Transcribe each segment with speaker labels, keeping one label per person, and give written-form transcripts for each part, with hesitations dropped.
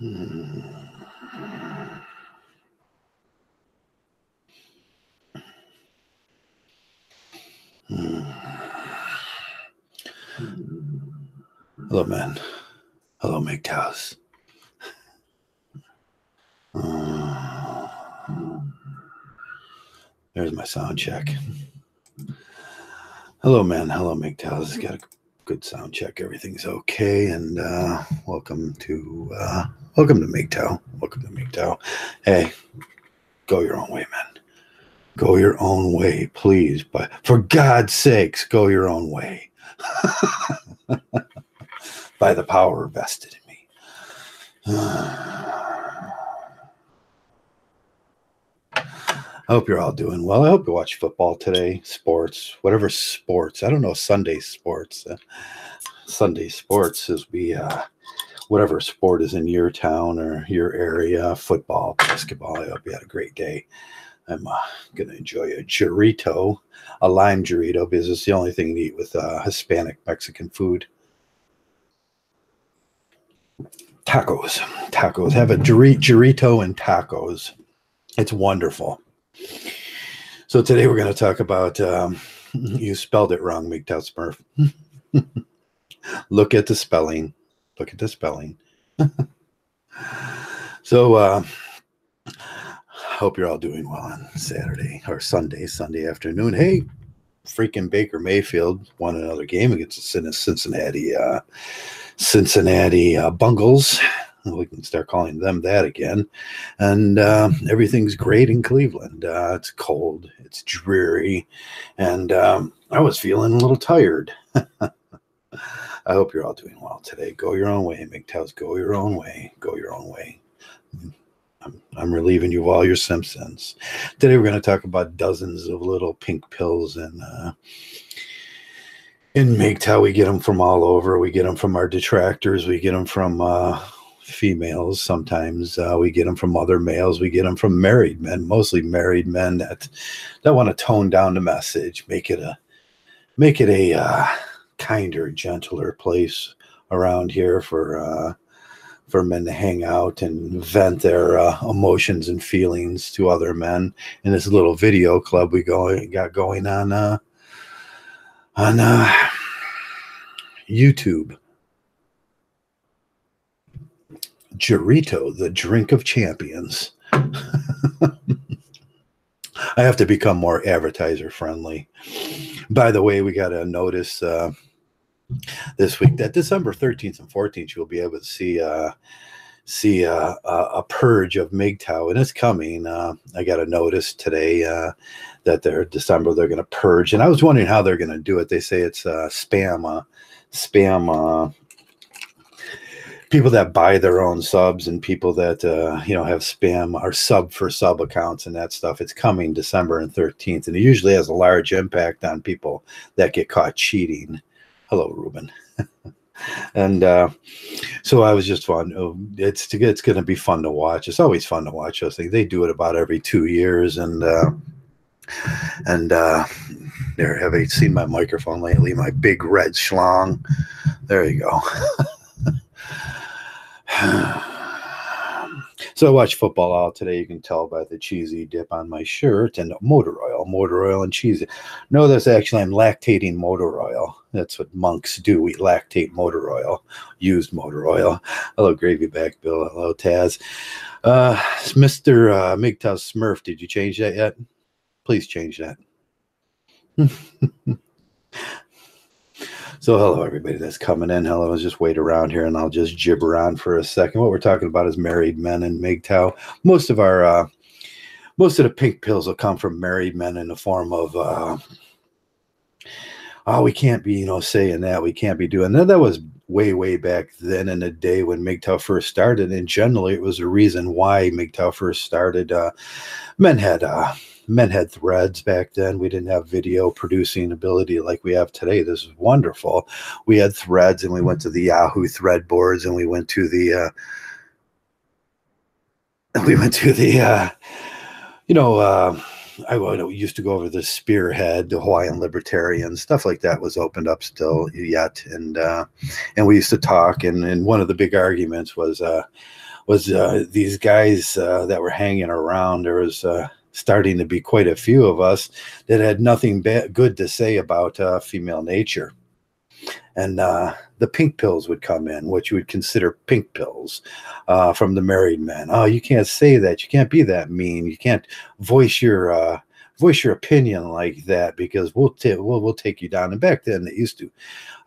Speaker 1: Hello, man. Hello, Mgtows. There's my sound check. Hello, man. Hello, Mgtows. Got a good sound check. Everything's okay. And welcome to Mgtow. Welcome to Mgtow. Hey, go your own way, man. Go your own way, please. But for God's sakes, go your own way. By the power vested in me. I hope you're all doing well. I hope you watch football today, sports, whatever sports. I don't know, Sunday sports. Sunday sports is whatever sport is in your town or your area, football, basketball. I hope you had a great day. I'm going to enjoy a Dorito, a lime Dorito, because it's the only thing to eat with Hispanic Mexican food. Tacos. Have a Dorito and tacos. It's wonderful. So today we're going to talk about, you spelled it wrong, Mgtow Smurf. Look at the spelling. So, hope you're all doing well on Saturday or Sunday afternoon. Hey, freaking Baker Mayfield won another game against the Cincinnati Bungles. We can start calling them that again. And everything's great in Cleveland. It's cold. It's dreary. And I was feeling a little tired. I hope you're all doing well today. Go your own way, Mgtows. Go your own way. Go your own way. I'm relieving you of all your symptoms. Today we're going to talk about dozens of little pink pills and in Mgtow. We get them from all over. We get them from our detractors. We get them from females. Sometimes we get them from other males. We get them from married men, mostly married men that want to tone down the message, make it a kinder, gentler place around here for men to hang out and vent their emotions and feelings to other men. In this little video club we got going on YouTube. Dorito, the drink of champions. I have to become more advertiser friendly. By the way, we got a notice this week that December 13th and 14th you'll be able to see a purge of Mgtow, and it's coming. I got a notice today that December they're going to purge, and I was wondering how they're going to do it. They say it's spam people that buy their own subs and people that have spam or sub accounts and that stuff. It's coming December and 13th, and it usually has a large impact on people that get caught cheating. Hello, Ruben. And so I was just fun. It's going to be fun to watch. It's always fun to watch those things. They do it about every 2 years, and there, have you seen my microphone lately? My big red schlong. There you go. So I watched football all today. You can tell by the cheesy dip on my shirt and motor oil and cheese. No, that's actually, I'm lactating motor oil. That's what monks do. We lactate motor oil, used motor oil. Hello, Gravy Back Bill. Hello, Taz. Mr. Mgtow Smurf, did you change that yet? Please change that. So hello, everybody that's coming in. Hello, let's just wait around here, and I'll just gibber on for a second. What we're talking about is married men and Mgtow. Most of the pink pills will come from married men in the form of, we can't be, saying that. We can't be doing that. That was way back then in the day when Mgtow first started, and generally it was a reason why Mgtow first started. Men had threads back then. We didn't have video producing ability like we have today. This is wonderful. We had threads, and we went to the Yahoo thread boards, and we went to the I used to go over the Spearhead, the Hawaiian Libertarian, stuff like that was opened up still yet, and we used to talk, and one of the big arguments was was these guys that were hanging around. There was starting to be quite a few of us that had nothing good to say about female nature. And the pink pills would come in, what you would consider pink pills from the married men. Oh, you can't say that. You can't be that mean. You can't voice your opinion like that, because we'll take you down. And back then they used to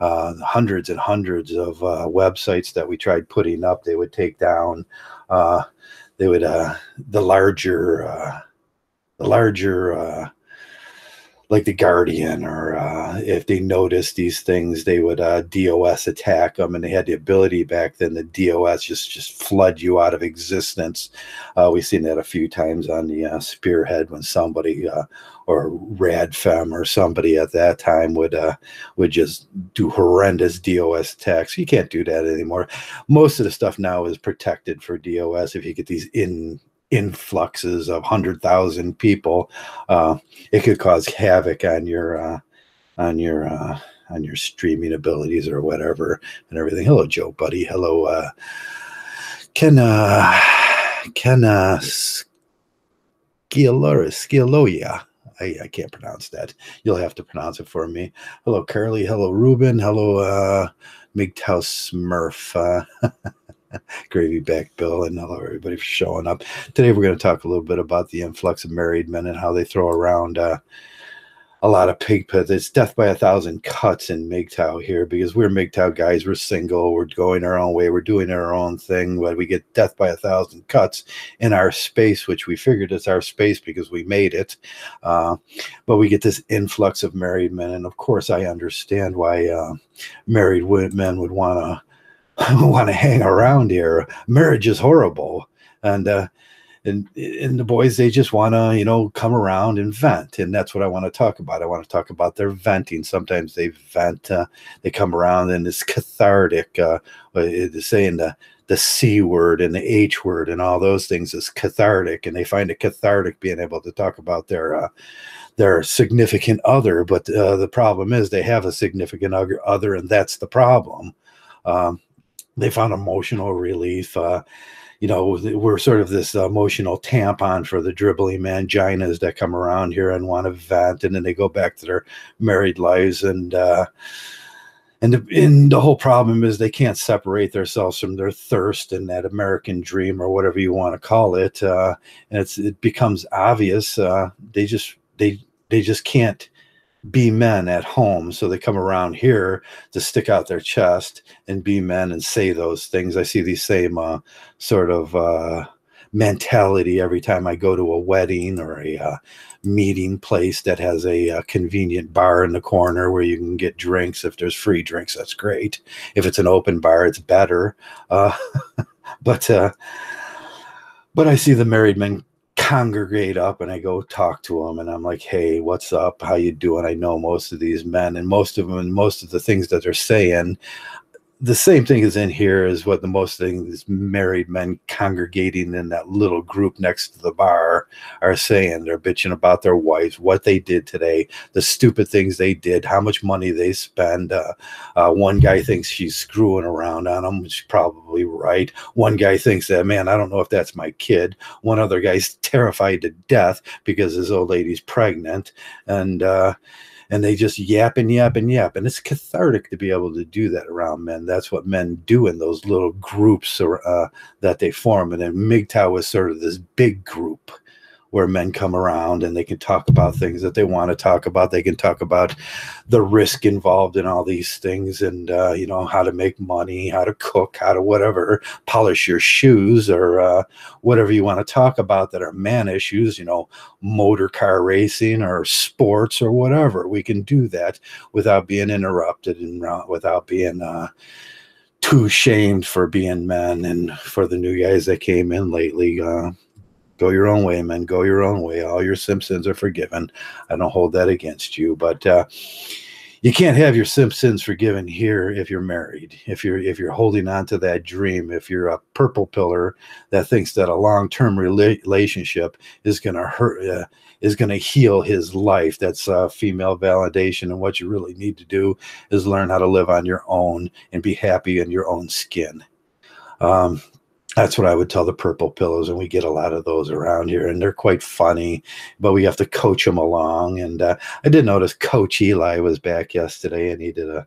Speaker 1: hundreds and hundreds of websites that we tried putting up, they would take down. They would the larger like the Guardian, or if they noticed these things, they would DOS attack them, and they had the ability back then, the DOS just flood you out of existence. We've seen that a few times on the Spearhead, when somebody or Radfem or somebody at that time would just do horrendous DOS attacks. You can't do that anymore. Most of the stuff now is protected for DOS. If you get these influxes of 100,000 people, it could cause havoc on your streaming abilities or whatever and everything. Hello, Joe Buddy. Hello, Ken Scialoia. I can't pronounce that. You'll have to pronounce it for me. Hello, Carly. Hello, Ruben. Hello, Mgtow Smurf. Gravy back Bill, and hello everybody for showing up. Today we're going to talk a little bit about the influx of married men and how they throw around a lot of pig pits. It's death by 1,000 cuts in Mgtow here, because we're Mgtow guys. We're single. We're going our own way. We're doing our own thing. But we get death by 1,000 cuts in our space, which we figured is our space because we made it. But we get this influx of married men, and of course I understand why married men would want to hang around here. Marriage is horrible, and the boys, they just want to come around and vent, and that's what I want to talk about. I want to talk about their venting. Sometimes they vent, they come around, and it's cathartic. Saying the C word and the H word and all those things is cathartic, and they find it cathartic being able to talk about their significant other. But the problem is they have a significant other, and that's the problem. They found emotional relief. We're sort of this emotional tampon for the dribbling manginas that come around here and want to vent, and then they go back to their married lives. And the whole problem is they can't separate themselves from their thirst and that American dream, or whatever you want to call it. And it becomes obvious. They just can't be men at home, so they come around here to stick out their chest and be men and say those things. I see the same sort of mentality every time I go to a wedding or a meeting place that has a convenient bar in the corner where you can get drinks. If there's free drinks, that's great. If it's an open bar, it's better. But I see the married men congregate up, and I go talk to them, and I'm like, hey, what's up? How you doing? I know most of these men, and most of them, and most of the things that they're saying, the same thing is in here as what the most things married men congregating in that little group next to the bar are saying. They're bitching about their wives, what they did today, the stupid things they did, how much money they spend. One guy thinks she's screwing around on him, which is probably right. One guy thinks that, man, I don't know if that's my kid. One other guy's terrified to death because his old lady's pregnant. And they just yap and yap and yap. And it's cathartic to be able to do that around men. That's what men do in those little groups that they form. And then Mgtow is sort of this big group where men come around and they can talk about things that they want to talk about. They can talk about the risk involved in all these things, and how to make money, how to cook, how to whatever, polish your shoes, or whatever you want to talk about that are man issues, motor car racing or sports or whatever. We can do that without being interrupted and without being too shamed for being men. And for the new guys that came in lately, go your own way, men. Go your own way. All your sins are forgiven. I don't hold that against you, but you can't have your sins forgiven here if you're married. If you're holding on to that dream, if you're a purple pillar that thinks that a long-term relationship is going to hurt, is going to heal his life, that's female validation. And what you really need to do is learn how to live on your own and be happy in your own skin. That's what I would tell the purple pillows, and we get a lot of those around here, and they're quite funny, but we have to coach them along. And I did notice Coach Eli was back yesterday, and he did a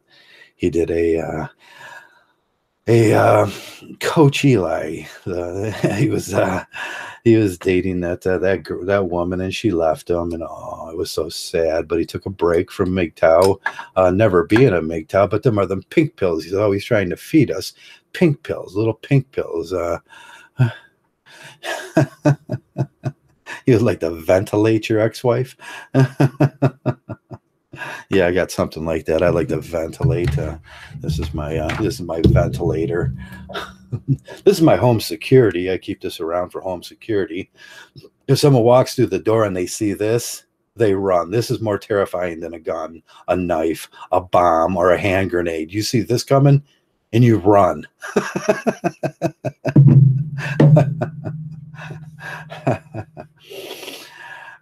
Speaker 1: Coach Eli. He was dating that woman, and she left him, and oh, it was so sad. But he took a break from Mgtow, never being a Mgtow. But them are the pink pills. He's always trying to feed us pink pills, little pink pills. He would like to ventilate your ex-wife. Yeah, I got something like that. I like to ventilate. This is my ventilator. This is my home security. I keep this around for home security. If someone walks through the door and they see this, they run. This is more terrifying than a gun, a knife, a bomb, or a hand grenade. You see this coming, and you run.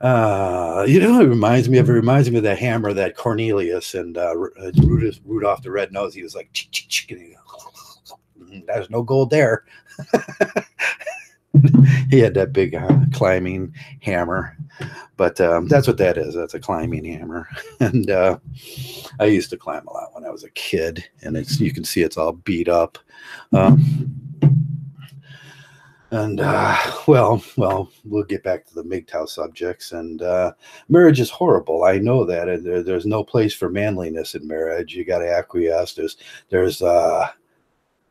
Speaker 1: It reminds me of that hammer that Cornelius and Rudolph the Red-Nosed. He was like, there's no gold there. He had that big climbing hammer, but that's what that is. That's a climbing hammer. And I used to climb a lot when I was a kid, and you can see it's all beat up. Well, we'll get back to the Mgtow subjects. And marriage is horrible. I know that. There's no place for manliness in marriage. You got to acquiesce. There's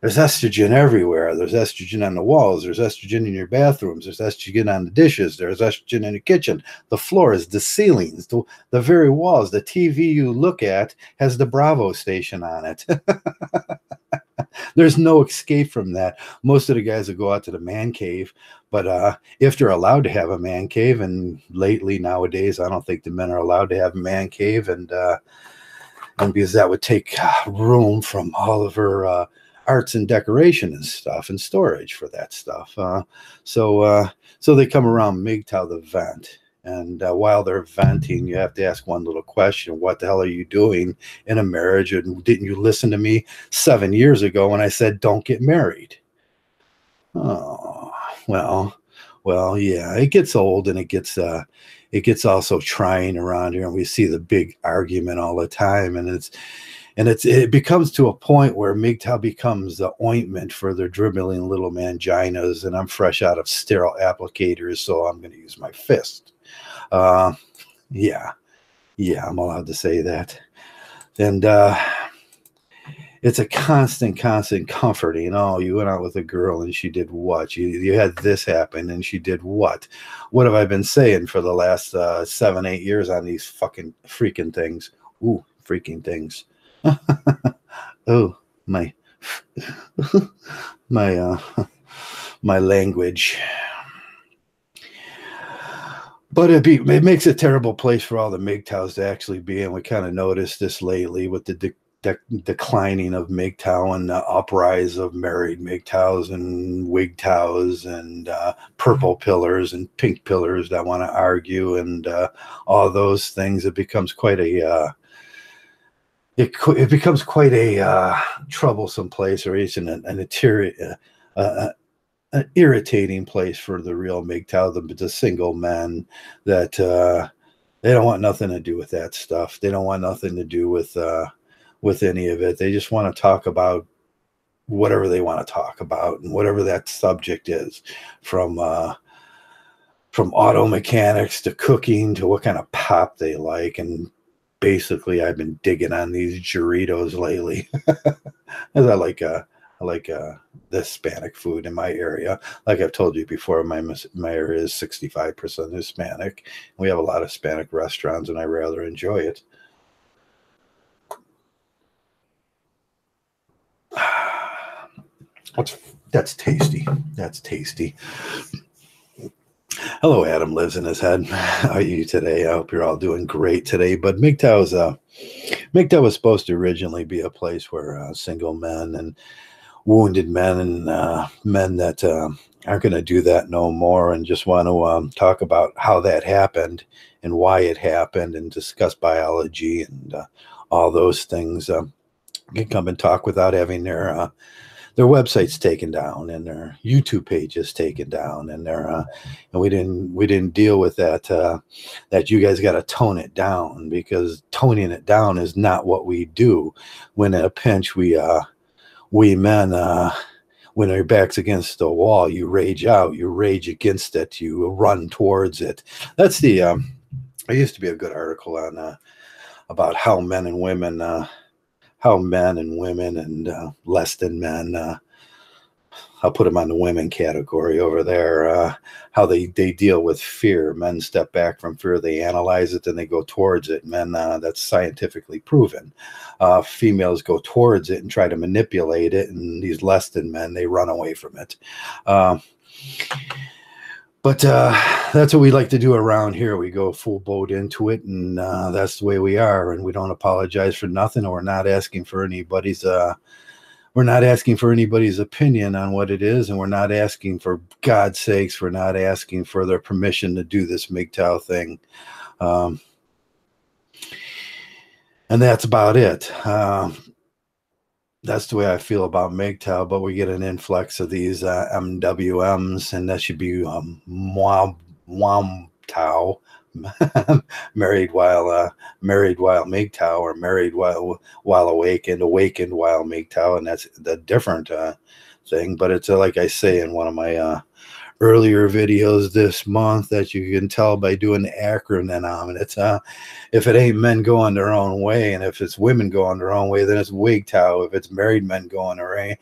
Speaker 1: estrogen everywhere. There's estrogen on the walls. There's estrogen in your bathrooms. There's estrogen on the dishes. There's estrogen in the kitchen. The floors, the ceilings, the very walls. The TV you look at has the Bravo station on it. There's no escape from that. Most of the guys will go out to the man cave, but if they're allowed to have a man cave, and lately nowadays, I don't think the men are allowed to have a man cave, and because that would take room from all of her arts and decoration and stuff and storage for that stuff. So they come around Mgtow the vent. And while they're venting, you have to ask one little question. What the hell are you doing in a marriage? And didn't you listen to me 7 years ago when I said, don't get married? Oh, well, yeah, it gets old, and it gets also trying around here. And we see the big argument all the time. And it becomes to a point where Mgtow becomes the ointment for their dribbling little manginas. And I'm fresh out of sterile applicators, so I'm going to use my fist. Yeah, I'm allowed to say that. And it's a constant comforting. Oh, you went out with a girl and she did what? You had this happen and she did what? What have I been saying for the last 7-8 years on these fucking freaking things? Ooh, freaking things. Oh, my my language. But it makes a terrible place for all the Mgtows to actually be, and we kind of noticed this lately with the declining of Mgtow and the uprise of married Mgtows and Wigtows and purple pillars and pink pillars that want to argue and all those things. It becomes quite a it becomes quite a troublesome place, or even an irritating place for the real Mgtow, the single men that they don't want nothing to do with that stuff. They don't want nothing to do with any of it. They just want to talk about whatever they want to talk about, and whatever that subject is, from auto mechanics to cooking to what kind of pop they like. And basically, I've been digging on these Doritos lately. As I like the Hispanic food in my area. Like I've told you before, my area is 65% Hispanic. We have a lot of Hispanic restaurants, and I rather enjoy it. That's tasty. That's tasty. Hello, Adam lives in his head. How are you today? I hope you're all doing great today. But Mgtow was supposed to originally be a place where single men and wounded men and men that aren't going to do that no more, and just want to talk about how that happened and why it happened, and discuss biology and all those things. Can come and talk without having their their website's taken down and their YouTube page is taken down, and and we didn't deal with that. That you guys got to tone it down, because toning it down is not what we do. When in a pinch, we men, when your back's against the wall, you rage out, you rage against it, you run towards it. That's the. There used to be a good article on about how men and women and less than men. I'll put them on the women category over there. How they deal with fear. Men step back from fear, they analyze it, then they go towards it. Men, that's scientifically proven. Females go towards it and try to manipulate it, and these less than men, they run away from it. But that's what we like to do around here. We go full boat into it, and that's the way we are. And we don't apologize for nothing, and we're not asking for anybody's opinion on what it is, and we're not asking, for God's sakes, we're not asking for their permission to do this Mgtow thing. And that's about it. That's the way I feel about Mgtow, but we get an influx of these MWMs, and that should be Mgtow, married while Mgtow, or married while awakened while Mgtow, and that's the different thing. But it's like I say in one of my earlier videos this month, that you can tell by doing the acronym. And it's if it ain't men going their own way, and if it's women going their own way, then it's Mgtow. If it's married men going their own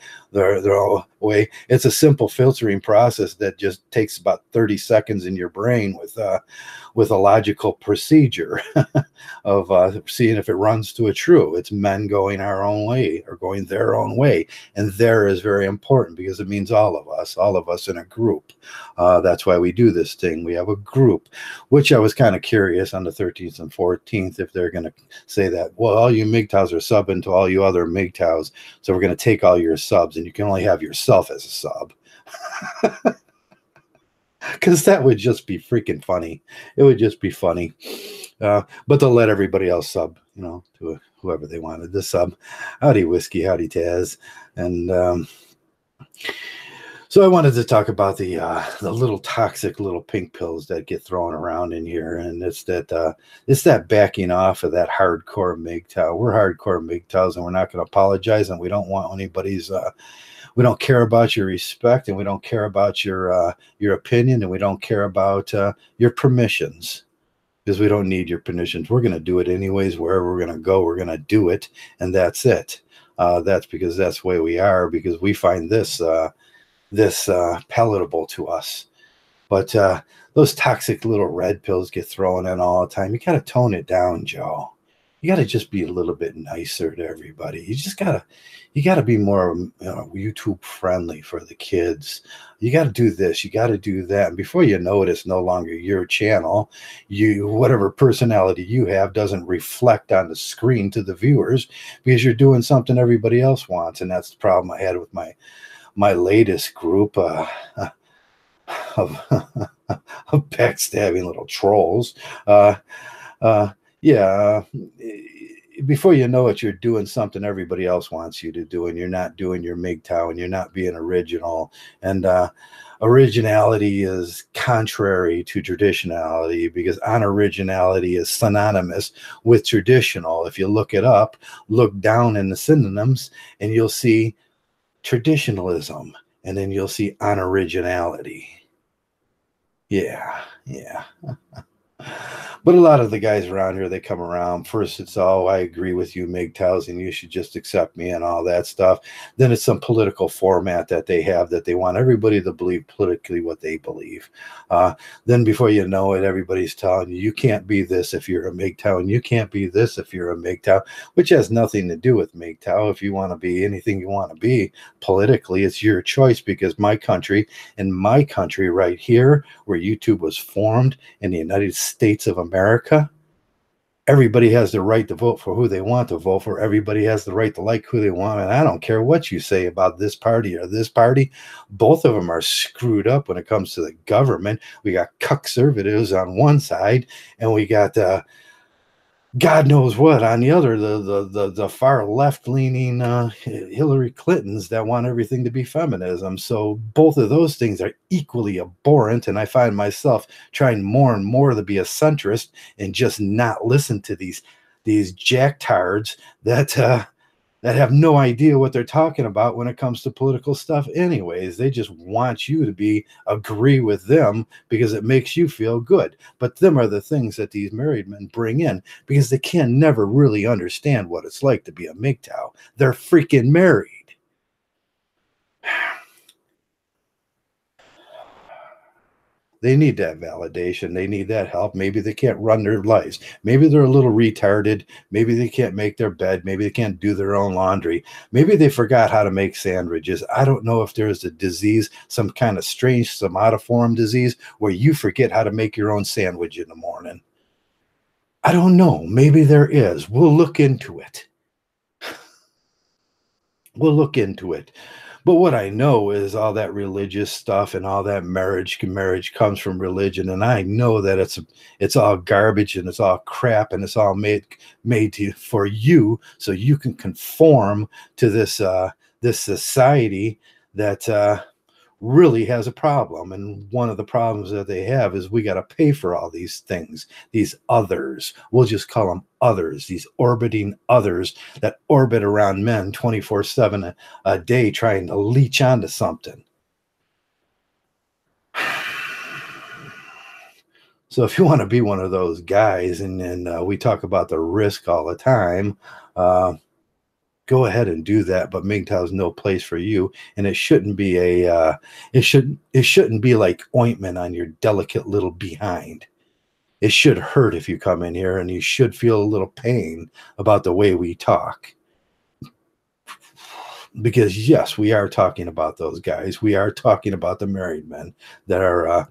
Speaker 1: way, it's a simple filtering process that just takes about 30 seconds in your brain with a logical procedure of seeing if it runs to a true. It's men going our own way, or going their own way, and there is very important, because it means all of us in a group. That's why we do this thing. We have a group, which I was kind of curious on the 13th and 14th if they're going to say that, well, all you Mgtows are subbing to all you other Mgtows, so we're going to take all your subs, and you can only have yourself as a sub. Because that would just be freaking funny. It would just be funny. But they'll let everybody else sub, to whoever they wanted to sub. Howdy whiskey, howdy Taz. And so I wanted to talk about the little toxic little pink pills that get thrown around in here, and it's that backing off of that hardcore Mgtow. We're hardcore Mgtows, and we're not going to apologize, and we don't want anybody's. We don't care about your respect, and we don't care about your opinion, and we don't care about your permissions, because we don't need your permissions. We're going to do it anyways. Wherever we're going to go, we're going to do it, and that's it. That's because that's the way we are, because we find this palatable to us. But those toxic little red pills get thrown in all the time. You got to tone it down, Joe. You got to just be a little bit nicer to everybody. You got to be more YouTube friendly for the kids. You got to do this, you got to do that. And before you know it, it's no longer your channel. Whatever personality you have doesn't reflect on the screen to the viewers, because you're doing something everybody else wants. And that's the problem I had with my latest group of backstabbing little trolls. Before you know it, you're doing something everybody else wants you to do, and you're not doing your Mgtow, and you're not being original. And originality is contrary to traditionality, because unoriginality is synonymous with traditional. If you look it up, look down in the synonyms, and you'll see traditionalism, and then you'll see unoriginality. Yeah. But a lot of the guys around here, they come around. First, it's I agree with you, Mgtows, and you should just accept me and all that stuff. Then it's some political format that they have, that they want everybody to believe politically what they believe. Then before you know it, everybody's telling you can't be this if you're a Mgtow, and you can't be this if you're a Mgtow, which has nothing to do with Mgtow. If you want to be anything you want to be politically, it's your choice, because my country right here, where YouTube was formed, in the United States of America, everybody has the right to vote for who they want to vote for. Everybody has the right to like who they want. And I don't care what you say about this party or this party. Both of them are screwed up when it comes to the government. We got conservatives on one side, and we got God knows what on the other, the far left leaning Hillary Clintons that want everything to be feminism. So both of those things are equally abhorrent, and I find myself trying more and more to be a centrist and just not listen to these jacktards that have no idea what they're talking about when it comes to political stuff anyways. They just want you to be agree with them because it makes you feel good. But them are the things that these married men bring in because they can never really understand what it's like to be a Mgtow. They're freaking married. They need that validation. They need that help. Maybe they can't run their lives. Maybe they're a little retarded. Maybe they can't make their bed. Maybe they can't do their own laundry. Maybe they forgot how to make sandwiches. I don't know if there's a disease, some kind of strange somatoform disease where you forget how to make your own sandwich in the morning. I don't know. Maybe there is. We'll look into it. We'll look into it. But what I know is all that religious stuff and all that marriage comes from religion, and I know that it's all garbage and it's all crap and it's all made for you so you can conform to this society that really has a problem. And one of the problems that they have is we got to pay for all these things, these others. We'll just call them others, these orbiting others that orbit around men 24/7 a day trying to leech onto something. So if you want to be one of those guys, and we talk about the risk all the time, uh, go ahead and do that. But Mgtow's no place for you, and it shouldn't be it shouldn't be like ointment on your delicate little behind. It should hurt if you come in here, and you should feel a little pain about the way we talk. Because yes, we are talking about those guys. We are talking about the married men that are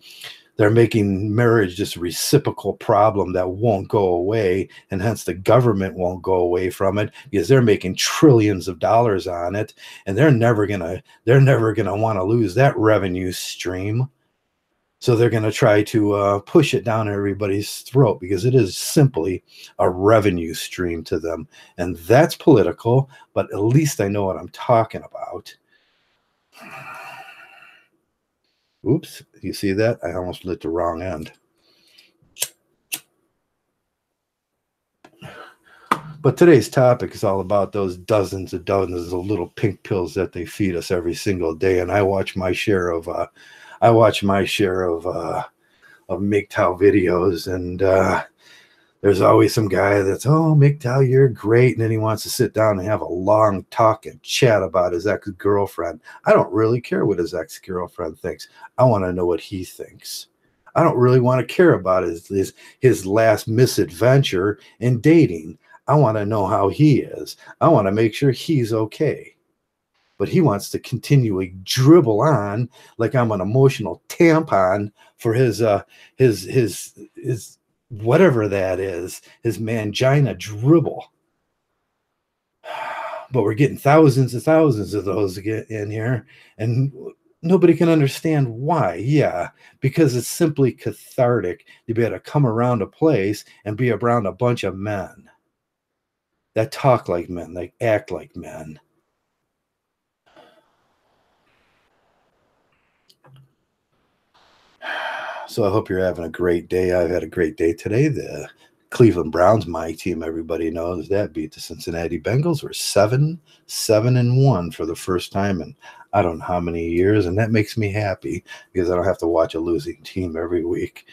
Speaker 1: they're making marriage just a reciprocal problem that won't go away, and hence the government won't go away from it because they're making trillions of dollars on it, and they're never gonna want to lose that revenue stream. So they're going to try to push it down everybody's throat because it is simply a revenue stream to them. And that's political, but at least I know what I'm talking about. Oops, you see that? I almost lit the wrong end. But today's topic is all about those dozens of little pink pills that they feed us every single day. And I watch my share of Mgtow videos, and there's always some guy that's, oh, Mgtow, you're great, and then he wants to sit down and have a long talk and chat about his ex-girlfriend. I don't really care what his ex-girlfriend thinks. I want to know what he thinks. I don't really want to care about his last misadventure in dating. I want to know how he is. I want to make sure he's okay. But he wants to continually dribble on like I'm an emotional tampon for his whatever that is, his mangina dribble. But we're getting thousands and thousands of those in here, and nobody can understand why. Yeah, because it's simply cathartic to be able to come around a place and be around a bunch of men that talk like men, they act like men. So I hope you're having a great day. I've had a great day today. The Cleveland Browns, my team, everybody knows that, beat the Cincinnati Bengals. We're 7-1 for the first time in I don't know how many years, and that makes me happy because I don't have to watch a losing team every week.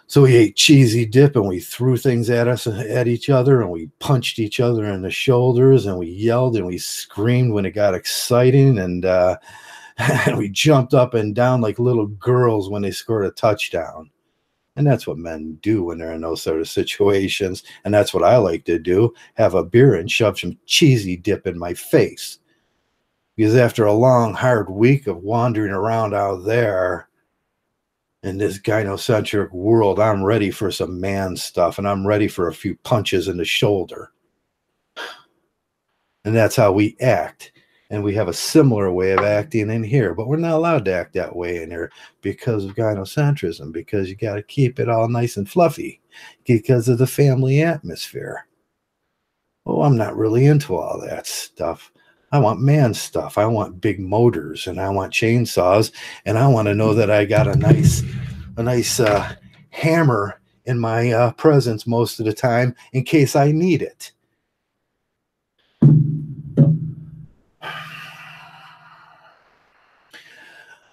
Speaker 1: So we ate cheesy dip, and we threw things at each other, and we punched each other in the shoulders, and we yelled and we screamed when it got exciting, and we jumped up and down like little girls when they scored a touchdown. And that's what men do when they're in those sort of situations. And that's what I like to do, have a beer and shove some cheesy dip in my face. Because after a long, hard week of wandering around out there in this gynocentric world, I'm ready for some man stuff, and I'm ready for a few punches in the shoulder. And that's how we act. And we have a similar way of acting in here, but we're not allowed to act that way in here because of gynocentrism, because you got to keep it all nice and fluffy because of the family atmosphere. Oh, I'm not really into all that stuff. I want man stuff. I want big motors, and I want chainsaws, and I want to know that I got a nice hammer in my presence most of the time in case I need it.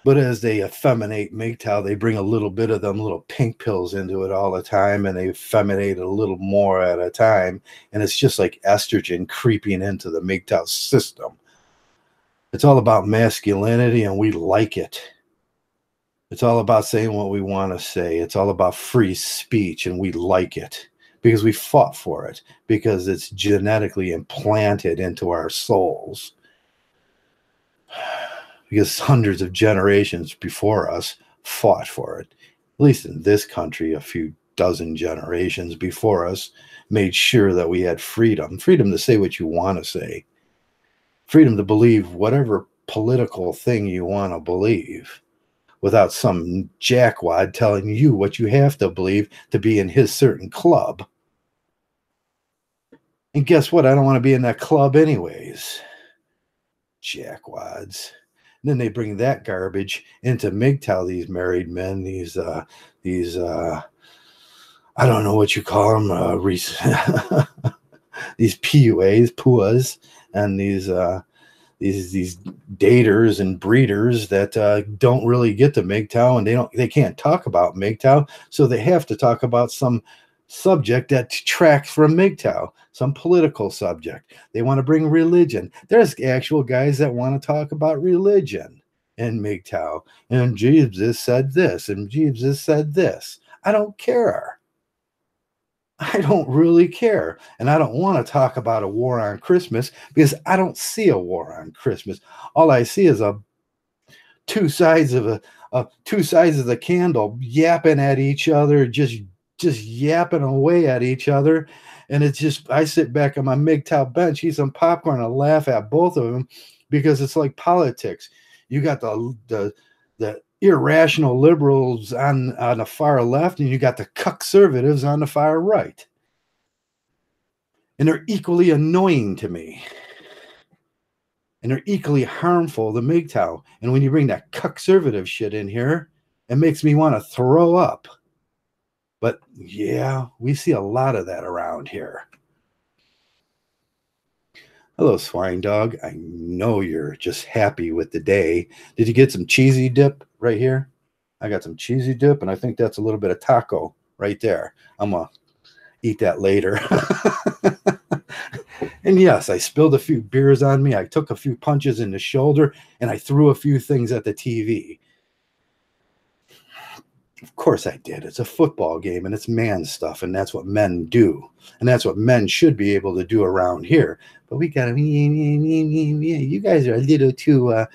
Speaker 1: But as they effeminate Mgtow, they bring a little bit of them little pink pills into it all the time, and they effeminate a little more at a time. And it's just like estrogen creeping into the Mgtow system. It's all about masculinity, and we like it. It's all about saying what we want to say. It's all about free speech, and we like it because we fought for it, because it's genetically implanted into our souls. Because hundreds of generations before us fought for it. At least in this country, a few dozen generations before us made sure that we had freedom. Freedom to say what you want to say. Freedom to believe whatever political thing you want to believe without some jackwad telling you what you have to believe to be in his certain club. And guess what? I don't want to be in that club anyways. Jackwads. And then they bring that garbage into Mgtow, these married men, these I don't know what you call them, these puas, and these daters and breeders that don't really get to Mgtow, and they can't talk about Mgtow, so they have to talk about some subject that detracts from Mgtow, some political subject. They want to bring religion. There's actual guys that want to talk about religion in Mgtow, and Jesus said this, and Jesus said this. I don't care. I don't really care. And I don't want to talk about a war on Christmas because I don't see a war on Christmas. All I see is two sides of the candle yapping at each other, just yapping away at each other. And it's just, I sit back on my Mgtow bench, eat some popcorn, and laugh at both of them because it's like politics. You got the irrational liberals on the far left, and you got the conservatives on the far right. And they're equally annoying to me. And they're equally harmful to Mgtow. And when you bring that conservative shit in here, it makes me want to throw up. But yeah, we see a lot of that around here. Hello, swine dog. I know you're just happy with the day. Did you get some cheesy dip right here? I got some cheesy dip, and I think that's a little bit of taco right there. I'm going to eat that later. And yes, I spilled a few beers on me. I took a few punches in the shoulder, and I threw a few things at the TV. Of course I did. It's a football game, and it's man stuff, and that's what men do. And that's what men should be able to do around here. But we got to, you guys are a little too,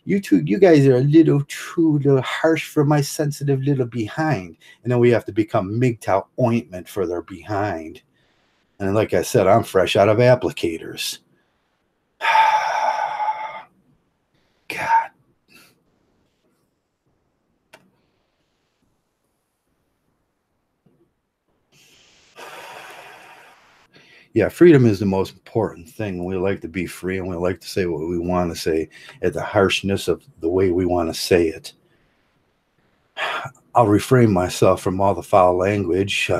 Speaker 1: you guys are a little too harsh for my sensitive little behind. And then we have to become Mgtow ointment for their behind. And like I said, I'm fresh out of applicators. God. Yeah, freedom is the most important thing. We like to be free, and we like to say what we want to say at the harshness of the way we want to say it. I'll refrain myself from all the foul language.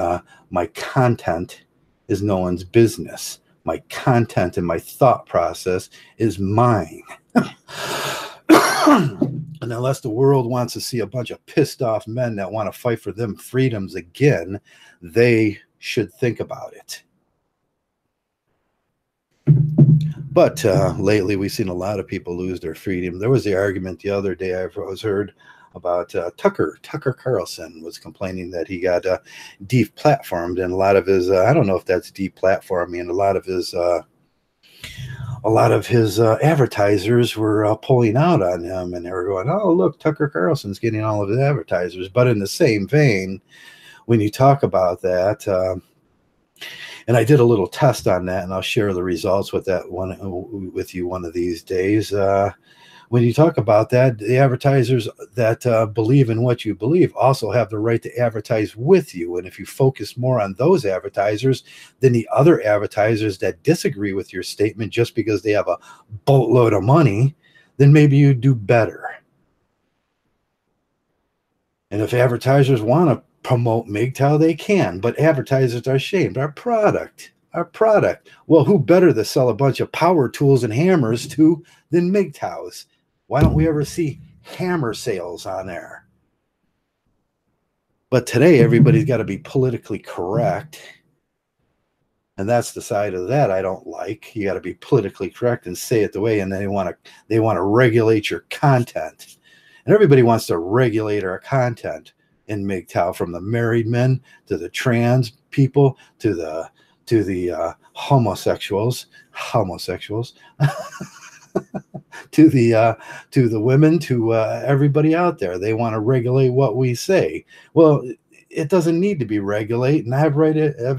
Speaker 1: My content is no one's business. My content and my thought process is mine. And unless the world wants to see a bunch of pissed off men that want to fight for them freedoms again, they should think about it. But lately, we've seen a lot of people lose their freedom. There was the argument the other day I was heard about Tucker Carlson was complaining that he got deplatformed, and a lot of his I don't know if that's deplatforming, and a lot of his advertisers were pulling out on him, and they were going, "Oh, look, Tucker Carlson's getting all of his advertisers." But in the same vein, when you talk about that, And I did a little test on that, and I'll share the results with that one with you one of these days. When you talk about that, the advertisers that believe in what you believe also have the right to advertise with you. And if you focus more on those advertisers than the other advertisers that disagree with your statement just because they have a boatload of money, then maybe you do better. And if advertisers want to promote Mgtow, they can, but advertisers are ashamed. Our product. Well, who better to sell a bunch of power tools and hammers to than Mgtows? Why don't we ever see hammer sales on there? But today, everybody's got to be politically correct. And that's the side of that I don't like. You got to be politically correct and say it the way, and they want to regulate your content. And everybody wants to regulate our content in Mgtow, from the married men to the trans people to the homosexuals, to the women, to everybody out there. They want to regulate what we say. Well, it doesn't need to be regulated, and I have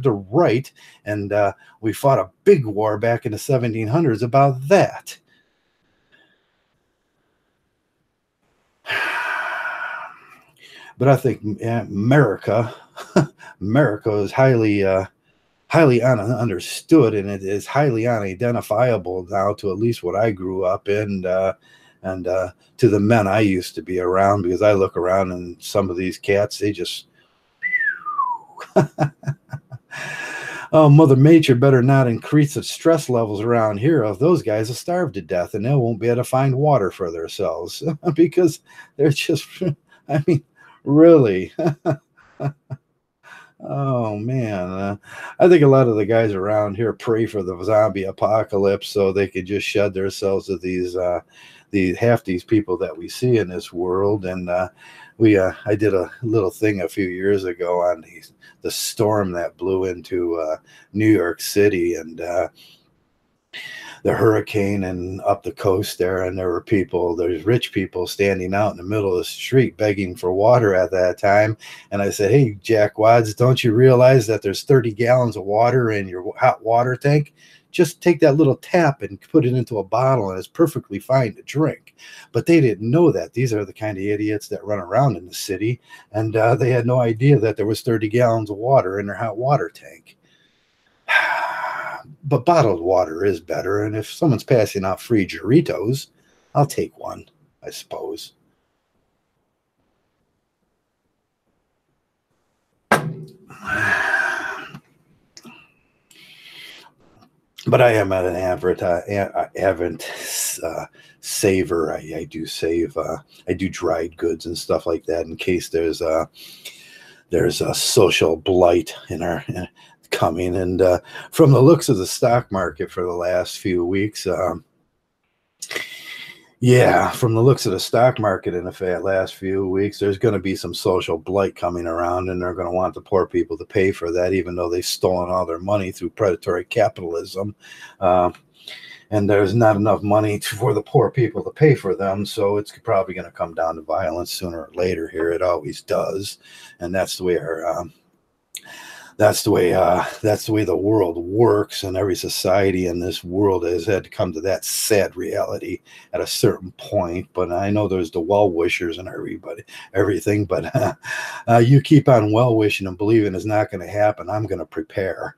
Speaker 1: the right. And we fought a big war back in the 1700s about that. But I think America is highly understood, and it is highly unidentifiable now to at least what I grew up in, and to the men I used to be around, because I look around and some of these cats, they just oh, Mother Nature better not increase the stress levels around here, if those guys will starve to death and they won't be able to find water for themselves because they're just, I mean, really. Oh man, I think a lot of the guys around here pray for the zombie apocalypse so they could just shed themselves of these half these people that we see in this world. And I did a little thing a few years ago on the storm that blew into New York City, and the hurricane, and up the coast there, and there's rich people standing out in the middle of the street begging for water at that time. And I said, hey, jackwads, don't you realize that there's 30 gallons of water in your hot water tank? Just take that little tap and put it into a bottle, and it's perfectly fine to drink. But they didn't know that. These are the kind of idiots that run around in the city, and they had no idea that there was 30 gallons of water in their hot water tank. But bottled water is better, and if someone's passing out free Doritos, I'll take one, I suppose. But I am an avid saver. I do save. I do dried goods and stuff like that in case there's a social blight in our coming. And from the looks of the stock market for the last few weeks, from the looks of the stock market in the last few weeks, there's going to be some social blight coming around, and they're going to want the poor people to pay for that, even though they've stolen all their money through predatory capitalism. And there's not enough money for the poor people to pay for them, so it's probably going to come down to violence sooner or later here. It always does, and that's the way that's the way the world works, and every society in this world has had to come to that sad reality at a certain point. But I know there's the well-wishers and everything, but you keep on well-wishing and believing it's not going to happen. I'm going to prepare.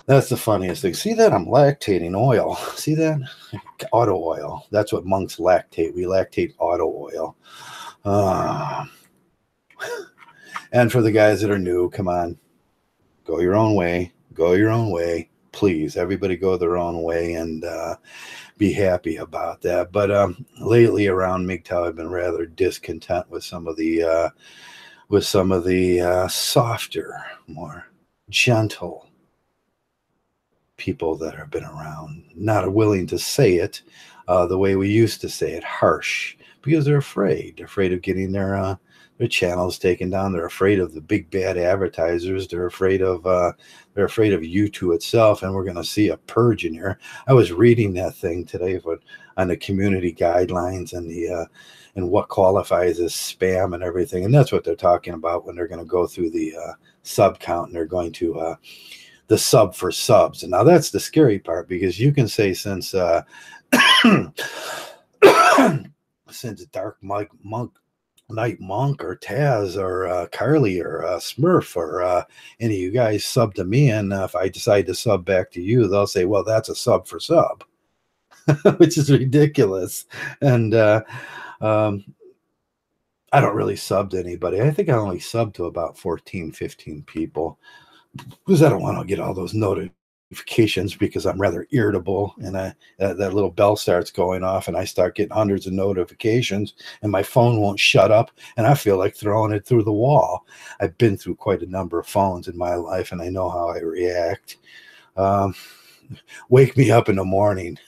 Speaker 1: That's the funniest thing. See that? I'm lactating oil. See that? Auto oil. That's what monks lactate. We lactate auto oil. And for the guys that are new, come on. Go your own way. Go your own way. Please, everybody go their own way, and be happy about that. But lately around Mgtow, I've been rather discontent with some of the softer, more gentle people that have been around, not willing to say it the way we used to say it, harsh, because they're afraid. They're afraid of getting their channels taken down. They're afraid of the big bad advertisers. They're afraid of YouTube itself, and we're going to see a purge in here. I was reading that thing today on the community guidelines and and what qualifies as spam and everything. And that's what they're talking about when they're going to go through the sub count, and they're going to the sub for subs. And now that's the scary part, because you can say since since Dark Night Monk or Taz or Carly or Smurf or any of you guys sub to me, and if I decide to sub back to you, they'll say, well, that's a sub for sub, which is ridiculous. And I don't really sub to anybody. I think I only sub to about 14, 15 people, because I don't want to get all those notifications, because I'm rather irritable, and that little bell starts going off and I start getting hundreds of notifications and my phone won't shut up, and I feel like throwing it through the wall. I've been through quite a number of phones in my life, and I know how I react. Wake me up in the morning.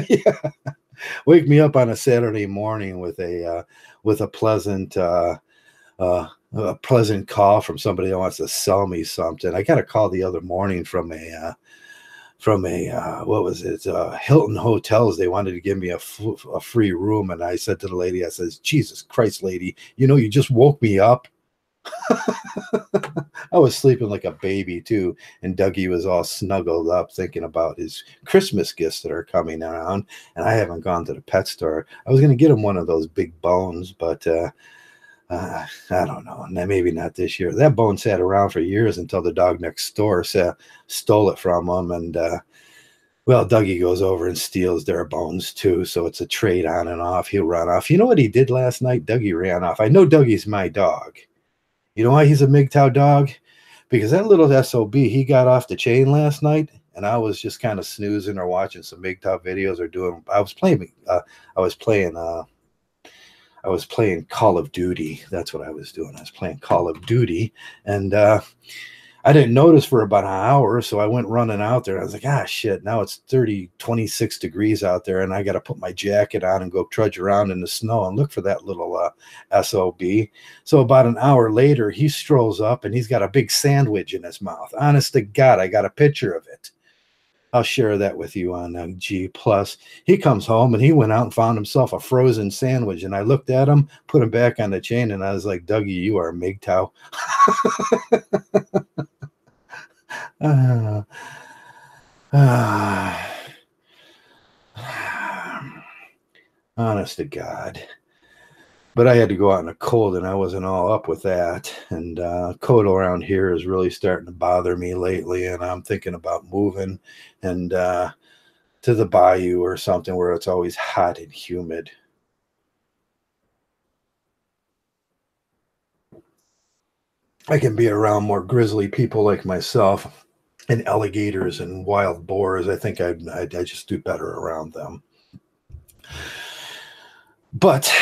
Speaker 1: Yeah. Wake me up on a Saturday morning with a pleasant a pleasant call from somebody that wants to sell me something. I got a call the other morning from a what was it, Hilton Hotels. They wanted to give me a free room, and I said to the lady, I says, Jesus Christ, lady, you just woke me up. I was sleeping like a baby too, and Dougie was all snuggled up thinking about his Christmas gifts that are coming around, and I haven't gone to the pet store. I was going to get him one of those big bones, but I don't know, maybe not this year. That bone sat around for years until the dog next door stole it from him, and well, Dougie goes over and steals their bones too, so it's a trade on and off. He'll run off. You know what he did last night? Dougie ran off. I know Dougie's my dog. You know why he's a Mgtow dog? Because that little SOB, he got off the chain last night, and I was just kind of snoozing or watching some Mgtow videos or doing. I was playing Call of Duty. That's what I was doing. I was playing Call of Duty, and I didn't notice for about an hour, so I went running out there. I was like, shit, now it's 26 degrees out there, and I got to put my jacket on and go trudge around in the snow and look for that little SOB. So about an hour later, he strolls up, and he's got a big sandwich in his mouth. Honest to God, I got a picture of it. I'll share that with you on G+. He comes home, and he went out and found himself a frozen sandwich, and I looked at him, put him back on the chain, and I was like, Dougie, you are a Mgtow. Honest to God. But I had to go out in the cold, and I wasn't all up with that. And cold around here is really starting to bother me lately, and I'm thinking about moving and to the bayou or something where it's always hot and humid. I can be around more grizzly people like myself, and alligators and wild boars. I think I just do better around them. But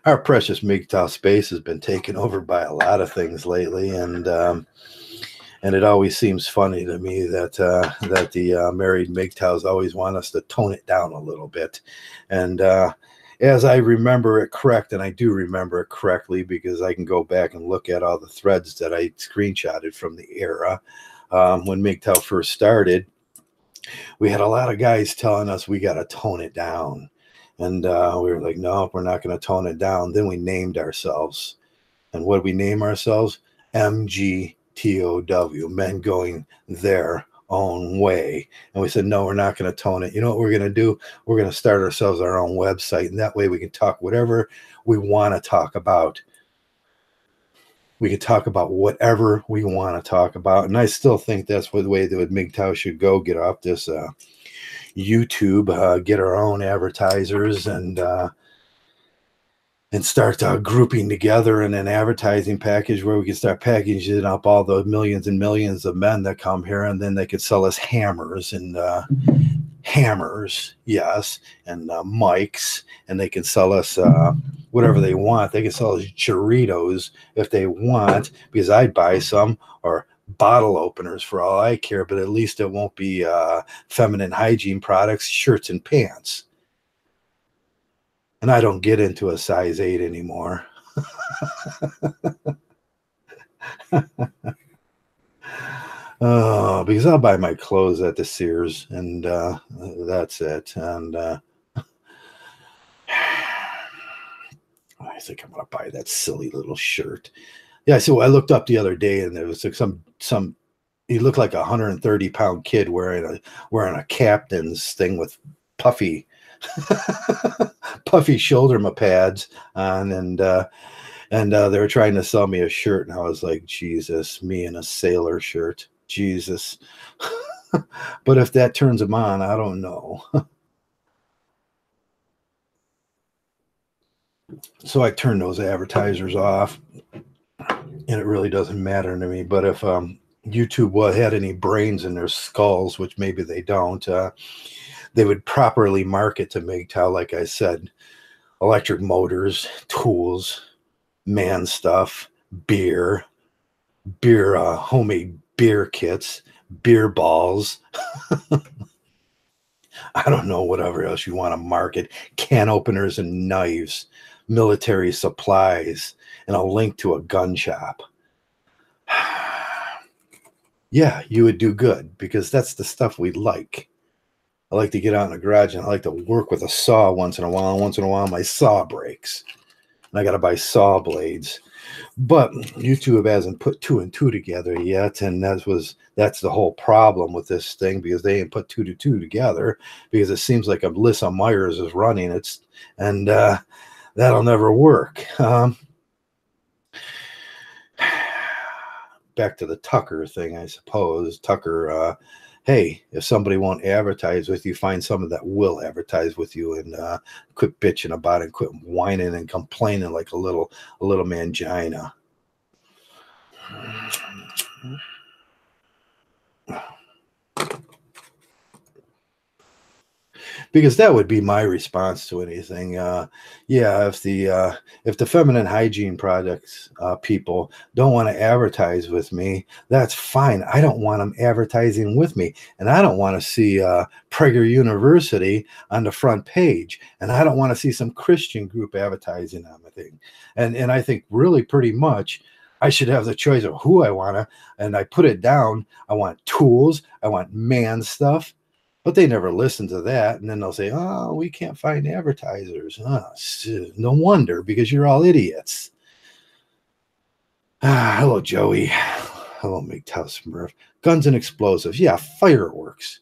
Speaker 1: our precious Mgtow space has been taken over by a lot of things lately, and it always seems funny to me that the married Mgtows always want us to tone it down a little bit. And as I remember it correct, and I do remember it correctly because I can go back and look at all the threads that I screenshotted from the era when Mgtow first started, we had a lot of guys telling us we got to tone it down. And we were like, no, we're not going to tone it down. Then we named ourselves. And what did we name ourselves? Mgtow, men going their own way. And we said, no, we're not going to tone it. You know what we're going to do? We're going to start ourselves our own website. And that way we can talk whatever we want to talk about. We can talk about whatever we want to talk about. And I still think that's the way that Mgtow should go. Get off this YouTube, get our own advertisers, and start grouping together in an advertising package where we can start packaging up all the millions and millions of men that come here, and then they could sell us hammers and hammers, yes, and mics, and they can sell us whatever they want. They can sell us Doritos if they want, because I'd buy some, or bottle openers for all I care, but at least it won't be feminine hygiene products, shirts and pants. And I don't get into a size 8 anymore. Oh, because I'll buy my clothes at the Sears, and that's it. And think I'm gonna buy that silly little shirt. Yeah, so I looked up the other day, and there was like some. He looked like a 130-pound kid wearing a captain's thing with puffy puffy shoulder pads on, and they were trying to sell me a shirt, and I was like, Jesus, me in a sailor shirt, Jesus. But if that turns them on, I don't know. So I turned those advertisers off, and it really doesn't matter to me. But if YouTube had any brains in their skulls, which maybe they don't, they would properly market to Mgtow, like I said, electric motors, tools, man stuff, beer, homemade beer kits, beer balls. I don't know, whatever else you want to market, can openers and knives, military supplies, and a link to a gun shop. Yeah, you would do good, because that's the stuff we like. I like to get out in the garage, and I like to work with a saw once in a while. Once in a while, my saw breaks, and I got to buy saw blades. But YouTube hasn't put 2 and 2 together yet, and that's the whole problem with this thing, because they ain't put 2 to 2 together, because it seems like Alyssa Myers is running it, and that'll never work. Back to the Tucker thing, I suppose. Tucker, hey, if somebody won't advertise with you, find someone that will advertise with you, and quit bitching about it, quit whining and complaining like a little mangina. Because that would be my response to anything. Yeah, if the feminine hygiene products people don't want to advertise with me, that's fine. I don't want them advertising with me, and I don't want to see Prager University on the front page, and I don't want to see some Christian group advertising on the thing. And I think really pretty much I should have the choice of who I want to, and I put it down. I want tools. I want man stuff. But they never listen to that. And then they'll say, oh, we can't find advertisers. Oh, no wonder, because you're all idiots. Hello, Joey. Hello, Mgtow Smurf. Guns and explosives. Yeah, fireworks.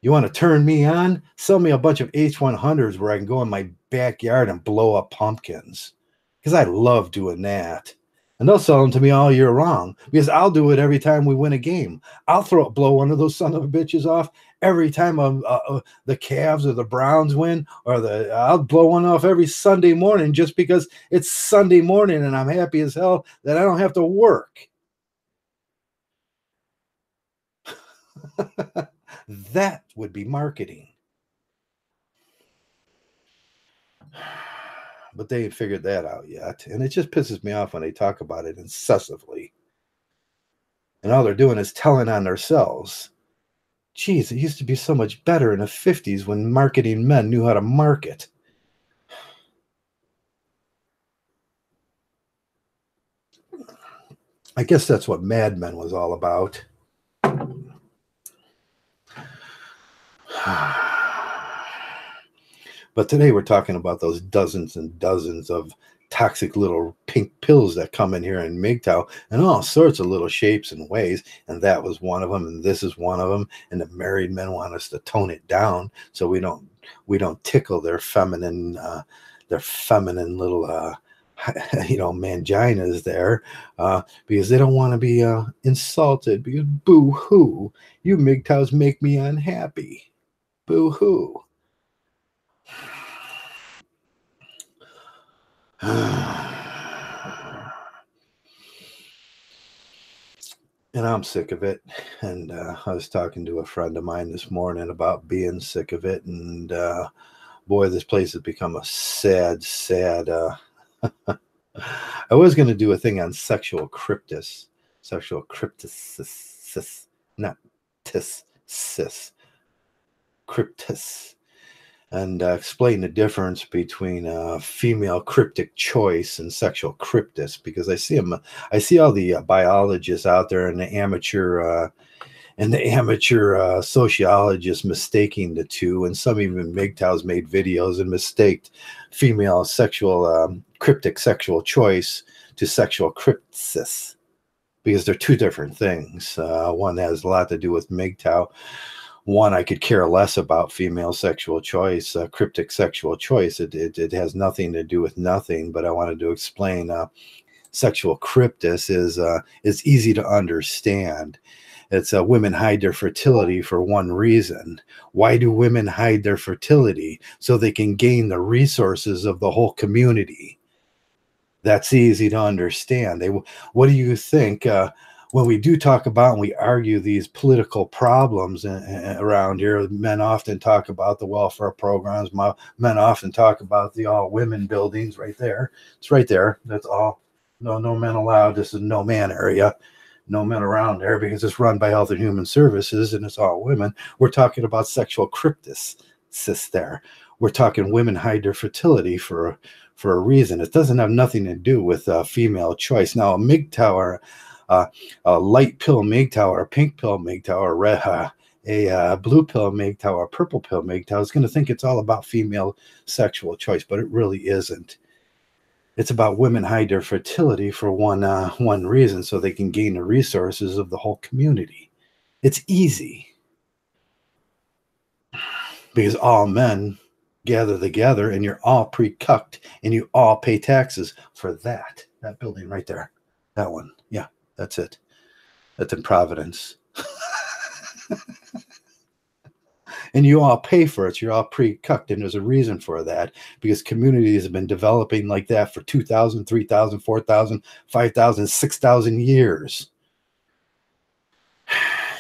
Speaker 1: You want to turn me on? Sell me a bunch of H100s where I can go in my backyard and blow up pumpkins. Because I love doing that. And they'll sell them to me all year long, because I'll do it every time we win a game. I'll blow one of those son of a bitches off every time the Cavs or the Browns win, or I'll blow one off every Sunday morning, just because it's Sunday morning and I'm happy as hell that I don't have to work. That would be marketing. But they ain't figured that out yet. And it just pisses me off when they talk about it incessantly. And all they're doing is telling on themselves. Geez, it used to be so much better in the 50s when marketing men knew how to market. I guess that's what Mad Men was all about. But today we're talking about those dozens and dozens of toxic little pink pills that come in here in Mgtow in all sorts of little shapes and ways. And that was one of them, and this is one of them. And the married men want us to tone it down so we don't tickle their feminine little manginas there, because they don't want to be insulted, because boo hoo, you Mgtows make me unhappy. Boo hoo. And I'm sick of it. And I was talking to a friend of mine this morning about being sick of it. And boy, this place has become a sad. I was going to do a thing on sexual cryptis, not tis, cryptis. And explain the difference between female cryptic choice and sexual cryptis, because I see all the biologists out there and the amateur and the amateur sociologists mistaking the two, and some even Mgtows made videos and mistaked female sexual cryptic sexual choice to sexual crypsis, because they're two different things. One has a lot to do with Mgtow. One, I could care less about female sexual choice, cryptic sexual choice. It has nothing to do with nothing, but I wanted to explain sexual cryptis is easy to understand. It's women hide their fertility for one reason. Why do women hide their fertility? So they can gain the resources of the whole community. That's easy to understand. What do you think when we do talk about and we argue these political problems around here? Men often talk about the welfare programs. Men often talk about the all women buildings right there. It's right there. That's all. No men allowed. This is no man area. No men around there because it's run by Health and Human Services and it's all women. We're talking about sexual cryptis there. We're talking women hide their fertility for a reason. It doesn't have nothing to do with female choice. Now, a Mgtow or a light pill Mgtow or a pink pill Mgtow or a blue pill Mgtow or a purple pill Mgtow is going to think it's all about female sexual choice, but it really isn't. It's about women hide their fertility for one reason, so they can gain the resources of the whole community. It's easy because all men gather together and you're all pre-cucked and you all pay taxes for that building right there. That one. Yeah, that's it. That's in Providence. And you all pay for it. You're all pre-cucked, and there's a reason for that, because communities have been developing like that for 2,000, 3,000, 4,000, 5,000, 6,000 years.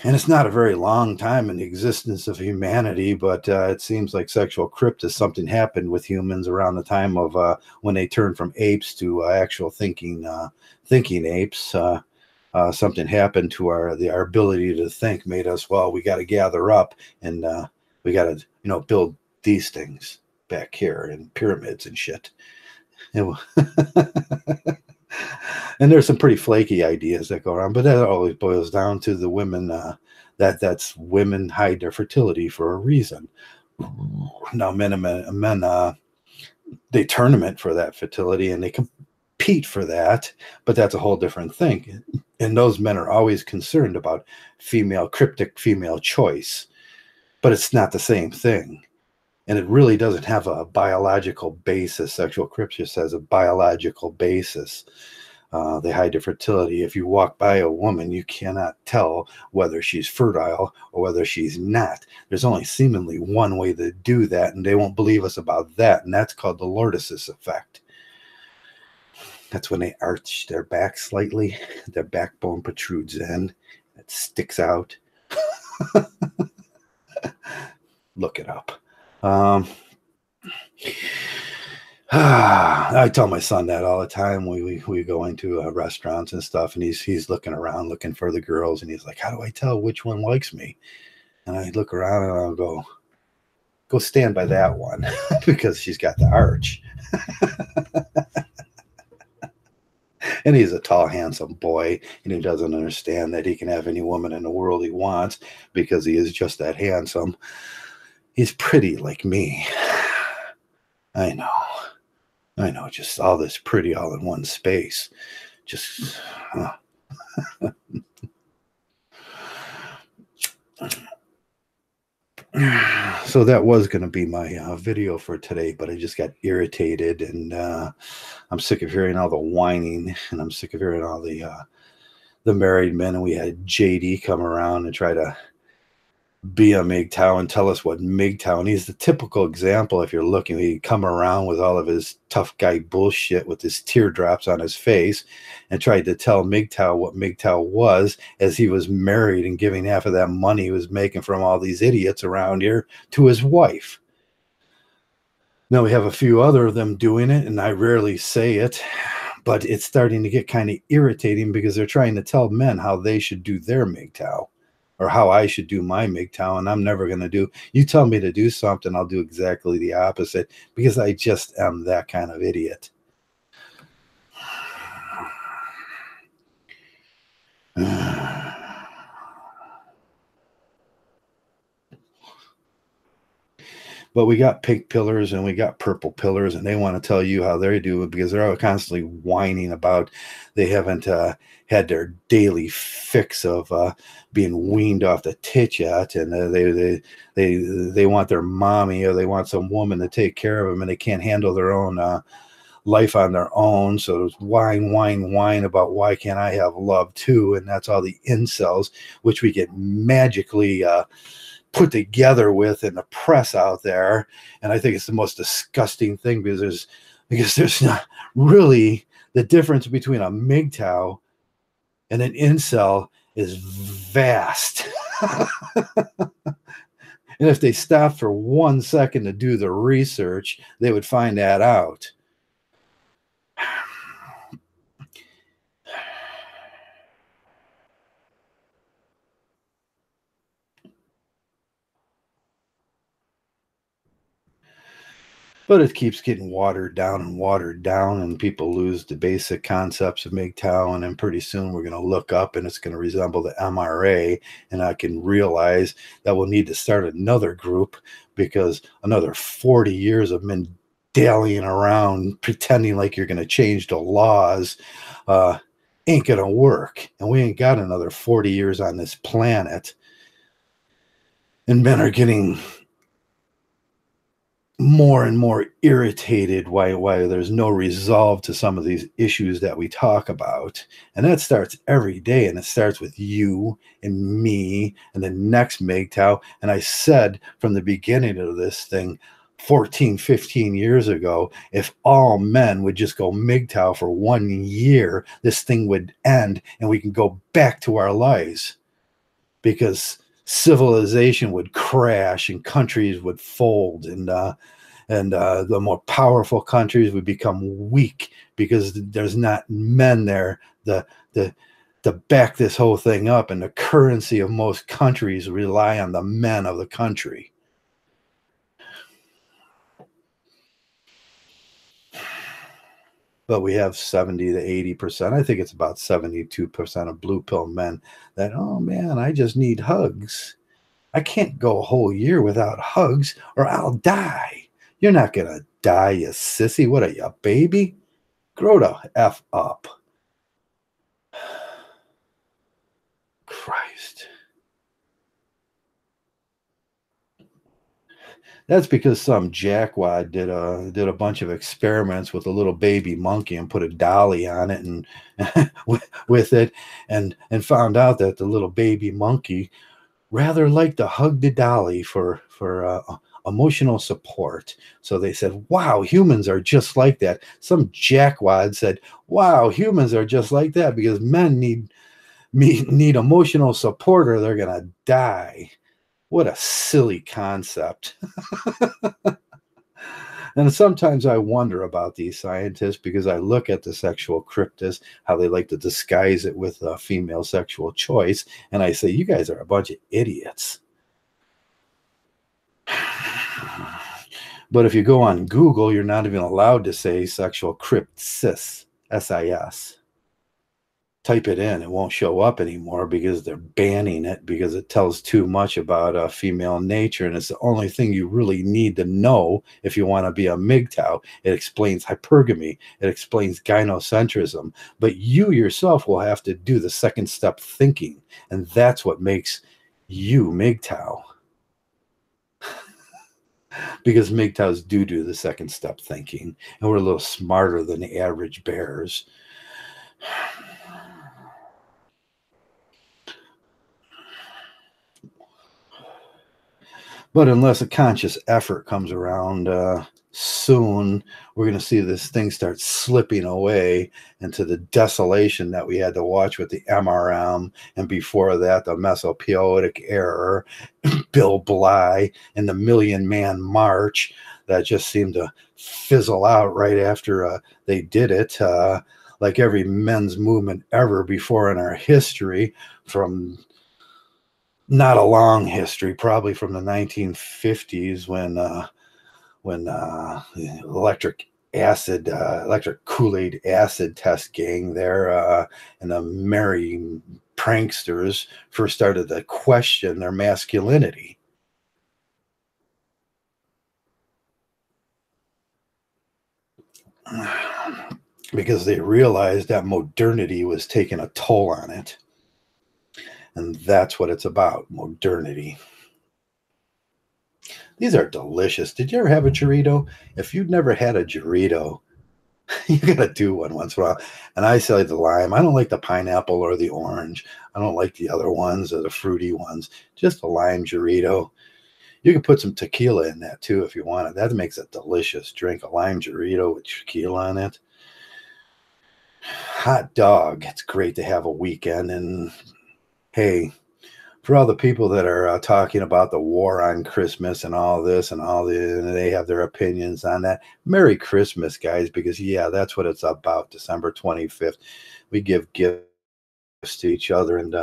Speaker 1: And it's not a very long time in the existence of humanity, but it seems like sexual cryptis, something happened with humans around the time of when they turned from apes to actual thinking apes. Something happened to our ability to think, made us, well, we got to gather up and we got to, build these things back here and pyramids and shit. And there's some pretty flaky ideas that go around, but that always boils down to the women, that's women hide their fertility for a reason. Now, men they tournament for that fertility and they compete for that, but that's a whole different thing. And those men are always concerned about cryptic female choice, but it's not the same thing. And it really doesn't have a biological basis. Sexual cryptis has a biological basis. They hide their fertility. If you walk by a woman, you cannot tell whether she's fertile or whether she's not. There's only seemingly one way to do that, and they won't believe us about that, and that's called the lordosis effect. That's when they arch their back slightly, their backbone protrudes in, it sticks out. Look it up. I tell my son that all the time. We go into restaurants and stuff, and he's looking around, looking for the girls, and he's like, "How do I tell which one likes me?" And I look around and I'll go stand by that one because she's got the arch. And he's a tall, handsome boy, and he doesn't understand that he can have any woman in the world he wants because he is just that handsome. He's pretty like me. I know, just all this pretty all in one space. Just so that was going to be my video for today, but I just got irritated, and I'm sick of hearing all the whining, and I'm sick of hearing all the married men. And we had JD come around and try to be a Mgtow and tell us what Mgtow, and he's the typical example. If you're looking, he'd come around with all of his tough guy bullshit with his teardrops on his face and tried to tell Mgtow what Mgtow was, as he was married and giving half of that money he was making from all these idiots around here to his wife. Now we have a few other of them doing it, and I rarely say it, but it's starting to get kind of irritating because they're trying to tell men how they should do their Mgtow, or how I should do my Mgtow, and I'm never going to do. You tell me to do something, I'll do exactly the opposite, because I just am that kind of idiot. But we got pink pillars and we got purple pillars, and they want to tell you how they do it because they're all constantly whining about they haven't had their daily fix of being weaned off the tit yet, and they want their mommy or they want some woman to take care of them, and they can't handle their own life on their own. So there's whine, whine, whine about why can't I have love too, and that's all the incels, which we get magically put together with in the press out there. And I think it's the most disgusting thing because there's not really the difference between a Mgtow and an incel is vast. And if they stopped for 1 second to do the research, they would find that out. But it keeps getting watered down, and people lose the basic concepts of Mgtow. And then pretty soon we're going to look up and it's going to resemble the MRA. And I can realize that we'll need to start another group because another 40 years of men dallying around pretending like you're going to change the laws ain't going to work. And we ain't got another 40 years on this planet. And men are getting more and more irritated why there's no resolve to some of these issues that we talk about. And that starts every day, and it starts with you and me and the next Mgtow. And I said from the beginning of this thing 14-15 years ago, if all men would just go Mgtow for 1 year, this thing would end and we can go back to our lives, because civilization would crash and countries would fold, and the more powerful countries would become weak because there's not men there to back this whole thing up, and the currency of most countries rely on the men of the country. But we have 70 to 80%. I think it's about 72% of blue pill men that, oh man, I just need hugs. I can't go a whole year without hugs or I'll die. You're not going to die, you sissy. What are you, a baby? Grow the F up. Christ. That's because some jackwad did a bunch of experiments with a little baby monkey and put a dolly on it and with it, and found out that the little baby monkey rather liked to hug the dolly for emotional support. So they said, wow, humans are just like that. Some jackwad said, wow, humans are just like that because men need emotional support or they're gonna die. What a silly concept. And sometimes I wonder about these scientists because I look at the sexual cryptids, how they like to disguise it with female sexual choice, and I say, you guys are a bunch of idiots. But if you go on Google, you're not even allowed to say sexual crypt cis, S-I-S. Type it in, it won't show up anymore because they're banning it because it tells too much about female nature, and it's the only thing you really need to know if you want to be a Mgtow. It explains hypergamy, it explains gynocentrism, but you yourself will have to do the second step thinking, and that's what makes you Mgtow. Because Mgtows do the second step thinking, and we're a little smarter than the average bears. But unless a conscious effort comes around soon, we're going to see this thing start slipping away into the desolation that we had to watch with the MRM, and before that, the Mesopoetic era, Bill Bly, and the Million Man March that just seemed to fizzle out right after they did it, like every men's movement ever before in our history, from not a long history, probably from the 1950s when electric Kool-Aid acid test gang there and the merry pranksters first started to question their masculinity. because they realized that modernity was taking a toll on it. And that's what it's about, modernity. These are delicious. Did you ever have a Dorito? If you've never had a Dorito, you gotta do one once in a while. And I say the lime. I don't like the pineapple or the orange. I don't like the other ones or the fruity ones. Just a lime Dorito. You can put some tequila in that too if you want it. That makes a delicious drink. A lime Dorito with tequila on it. Hot dog. It's great to have a weekend. And hey, for all the people that are talking about the war on Christmas and all this and and they have their opinions on that. Merry Christmas, guys, because yeah, that's what it's about. December 25th, we give gifts to each other, and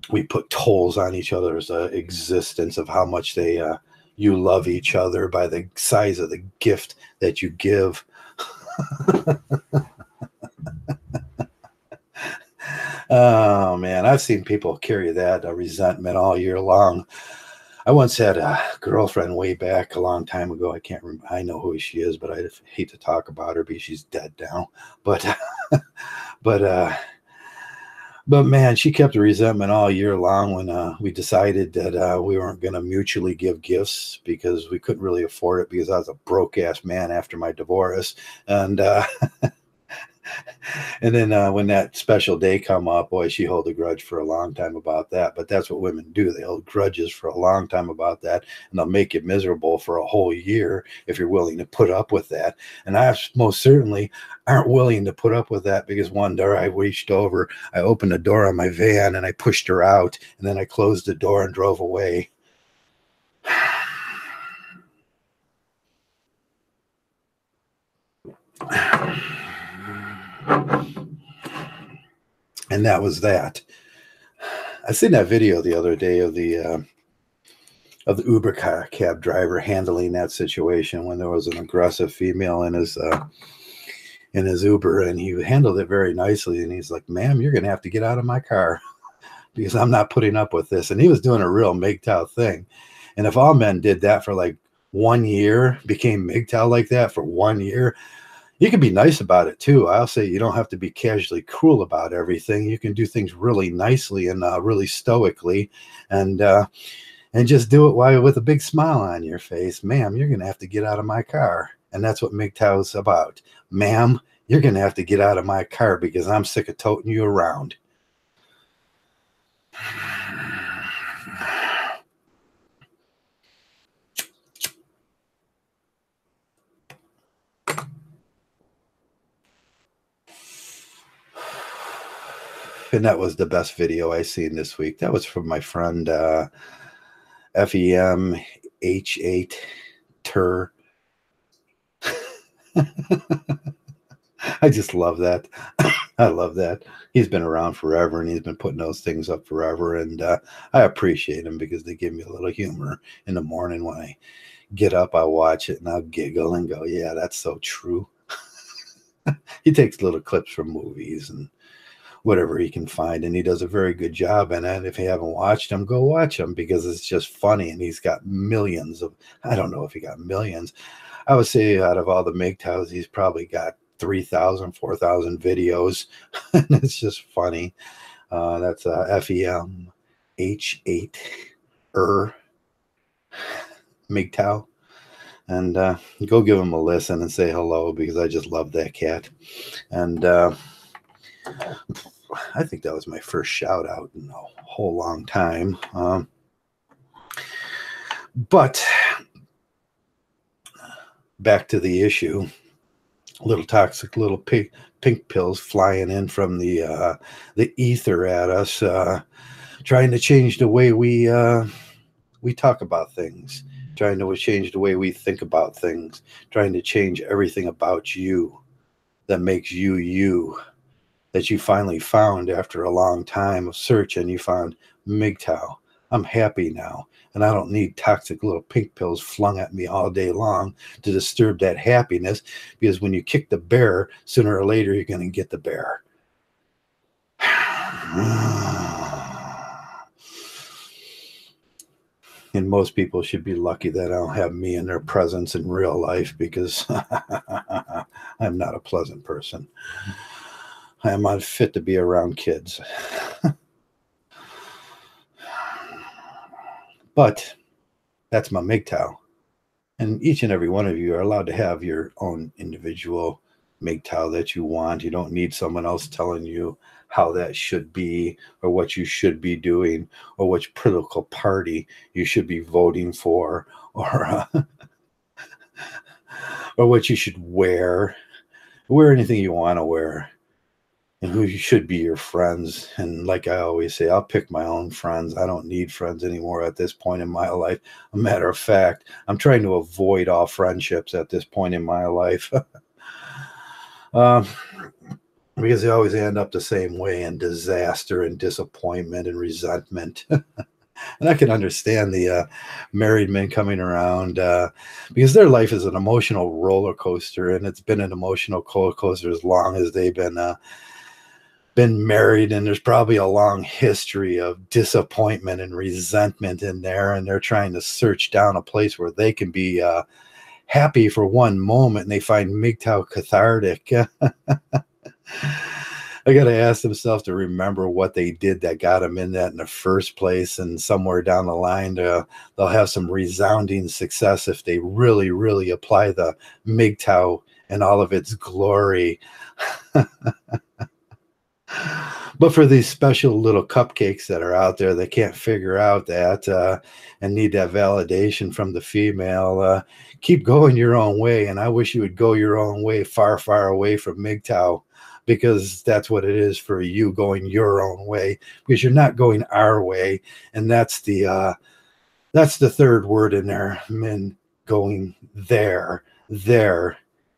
Speaker 1: we put tolls on each other's existence of how much you love each other by the size of the gift that you give. Oh man, I've seen people carry that resentment all year long. I once had a girlfriend way back a long time ago. I can't remember. I know who she is, but I hate to talk about her because she's dead now. But but but man, she kept the resentment all year long when we decided that we weren't going to mutually give gifts because we couldn't really afford it because I was a broke ass man after my divorce. And and then when that special day come up, boy, she held a grudge for a long time about that. But that's what women do. They hold grudges for a long time about that, and they'll make you miserable for a whole year if you're willing to put up with that. And I most certainly aren't willing to put up with that because one day I reached over, I opened the door on my van, and I pushed her out, and then I closed the door and drove away. And that was that. I seen that video the other day of the Uber cab driver handling that situation when there was an aggressive female in his Uber, and he handled it very nicely. And he's like, "Ma'am, you're gonna have to get out of my car because I'm not putting up with this." And he was doing a real Mgtow thing. And if all men did that for like 1 year, became Mgtow like that for 1 year, you can be nice about it too. I'll say you don't have to be casually cruel about everything. You can do things really nicely and really stoically, and just do it with a big smile on your face. "Ma'am, you're going to have to get out of my car." And that's what Mgtow is about. "Ma'am, you're going to have to get out of my car because I'm sick of toting you around." And that was the best video I seen this week. That was from my friend FEMH8 Tur. I just love that. I love that. He's been around forever, and he's been putting those things up forever. And I appreciate him because they give me a little humor in the morning. When I get up, I watch it and I'll giggle and go, "Yeah, that's so true." He takes little clips from movies and whatever he can find, and he does a very good job in it. If you haven't watched him, go watch him because it's just funny. And he's got millions of, I don't know if he got millions. I would say out of all the Mgtows, he's probably got 3,000, 4,000 videos. And it's just funny. That's FEMH8 Mgtow. And go give him a listen and say hello because I just love that cat. And I think that was my first shout out in a whole long time. But back to the issue. Little toxic little pink pills flying in from the ether at us, trying to change the way we talk about things, trying to change the way we think about things, trying to change everything about you that makes you you, that you finally found after a long time of search, and you found Mgtow. I'm happy now, and I don't need toxic little pink pills flung at me all day long to disturb that happiness, because when you kick the bear, sooner or later, you're going to get the bear. And most people should be lucky that I don't have me in their presence in real life, because I'm not a pleasant person. I am unfit to be around kids. But that's my Mgtow. And each and every one of you are allowed to have your own individual Mgtow that you want. You don't need someone else telling you how that should be, or what you should be doing, or which political party you should be voting for, or or what you should wear. Wear anything you want to wear, and who should be your friends. And like I always say, I'll pick my own friends. I don't need friends anymore at this point in my life. A matter of fact, I'm trying to avoid all friendships at this point in my life. Because they always end up the same way, in disaster and disappointment and resentment. And I can understand the married men coming around, because their life is an emotional roller coaster, and it's been an emotional roller coaster as long as they've been married, and there's probably a long history of disappointment and resentment in there, and they're trying to search down a place where they can be happy for one moment, and they find Mgtow cathartic. I got to ask themselves to remember what they did that got them in that in the first place, and somewhere down the line they'll have some resounding success if they really, really apply the Mgtow in all of its glory. But for these special little cupcakes that are out there that can't figure out that, and need that validation from the female, keep going your own way. And I wish you would go your own way, far, far away from Mgtow, because that's what it is for you, going your own way, because you're not going our way. And that's the third word in there, men going there.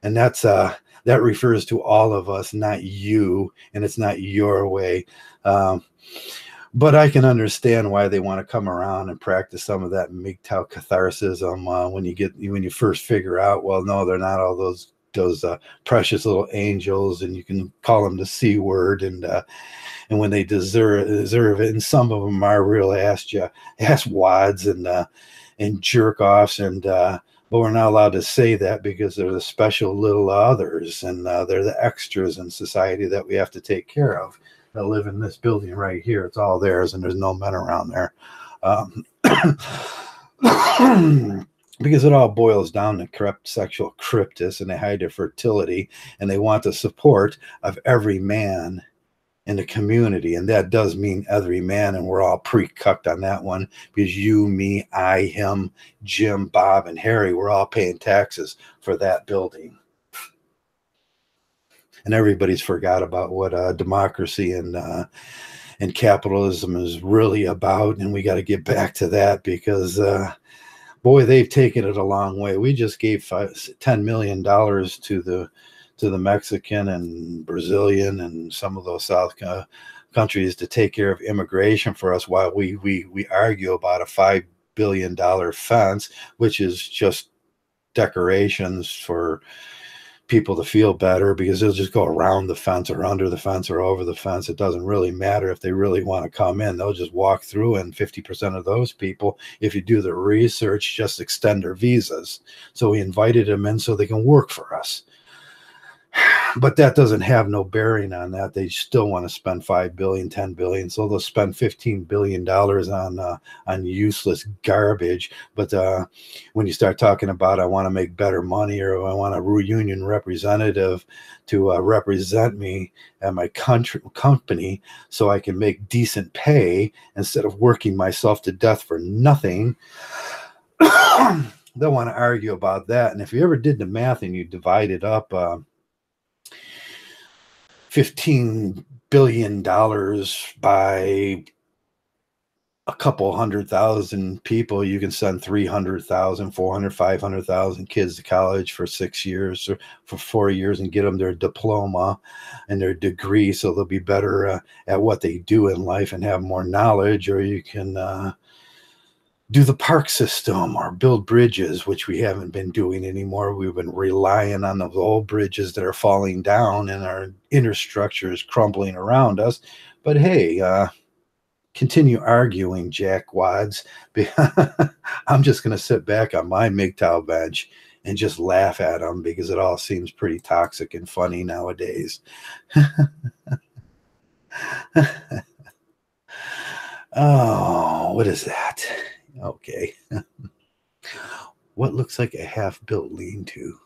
Speaker 1: And that refers to all of us, not you, and it's not your way. But I can understand why they want to come around and practice some of that Mgtow catharsis when you first figure out, well, no, they're not all those precious little angels, and you can call them the C word, and when they deserve it. And some of them are real ass wads and jerk offs, but we're not allowed to say that, because they're the special little others, and they're the extras in society that we have to take care of, that live in this building right here. It's all theirs, and there's no men around there. Because it all boils down to corrupt sexual cryptis, and they hide their fertility, and they want the support of every man in the community. And that does mean every man, and we're all pre-cucked on that one, because you, me, I, him, Jim, Bob, and Harry, we're all paying taxes for that building. And everybody's forgot about what democracy and capitalism is really about, and we got to get back to that, because boy, they've taken it a long way. We just gave $10 million to the Mexican and Brazilian and some of those South countries to take care of immigration for us, while we argue about a $5 billion fence, which is just decorations for people to feel better, because they'll just go around the fence or under the fence or over the fence. It doesn't really matter if they really want to come in. They'll just walk through, and 50% of those people, if you do the research, just extend their visas. So we invited them in so they can work for us. But that doesn't have no bearing on that. They still want to spend $5 billion, $10 billion. So they'll spend $15 billion on useless garbage. But when you start talking about, I want to make better money, or I want a union representative to represent me at my company so I can make decent pay instead of working myself to death for nothing, they'll want to argue about that. And if you ever did the math and you divided up $15 billion by a couple 100,000 people, you can send 300,000, 400, 500,000 kids to college for 6 years or for 4 years, and get them their diploma and their degree, so they'll be better at what they do in life and have more knowledge. Or you can do the park system or build bridges, which we haven't been doing anymore. We've been relying on those old bridges that are falling down, and our infrastructure is crumbling around us. But hey, continue arguing, jackwads. I'm just going to sit back on my Mgtow bench and just laugh at them because it all seems pretty toxic and funny nowadays. Oh, what is that? Okay. What looks like a half-built lean-to?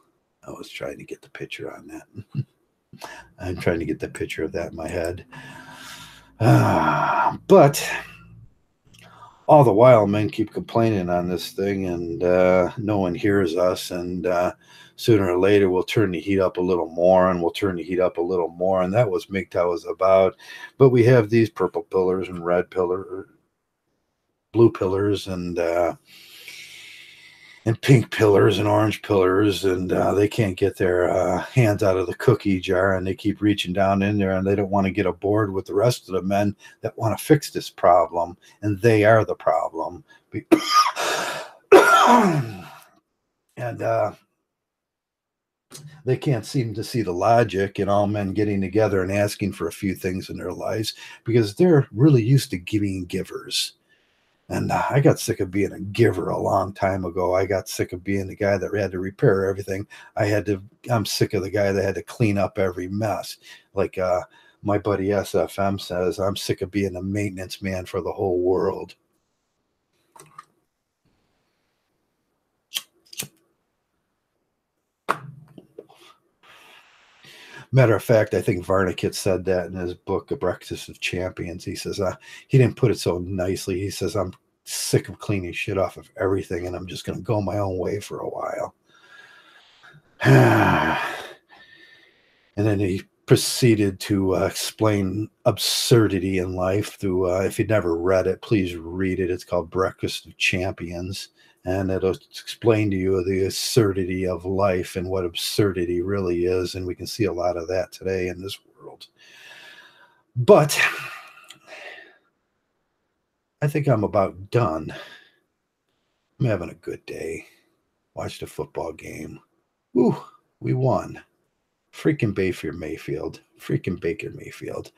Speaker 1: I was trying to get the picture on that. I'm trying to get the picture of that in my head. But all the while, men keep complaining on this thing, and no one hears us. And sooner or later, we'll turn the heat up a little more, and we'll turn the heat up a little more. And that was Mgtow was about. But we have these purple pillars and red pillar, blue pillars, and pink pillars and orange pillars, and they can't get their hands out of the cookie jar, and they keep reaching down in there, and they don't want to get aboard with the rest of the men that want to fix this problem, and they are the problem. And they can't seem to see the logic in all men getting together and asking for a few things in their lives because they're really used to giving givers. And I got sick of being a giver a long time ago. I got sick of being the guy that had to repair everything. I'm sick of the guy that had to clean up every mess. Like my buddy SFM says, I'm sick of being a maintenance man for the whole world. Matter of fact, I think Varnick said that in his book, A Breakfast of Champions. He says, he didn't put it so nicely. He says, I'm sick of cleaning shit off of everything, and I'm just going to go my own way for a while. And then he proceeded to explain absurdity in life through, if you'd never read it, please read it. It's called Breakfast of Champions. And it'll explain to you the absurdity of life and what absurdity really is. And we can see a lot of that today in this world. But I think I'm about done. I'm having a good day. Watched a football game. Woo, we won. Freaking Baker Mayfield. Freaking Baker Mayfield.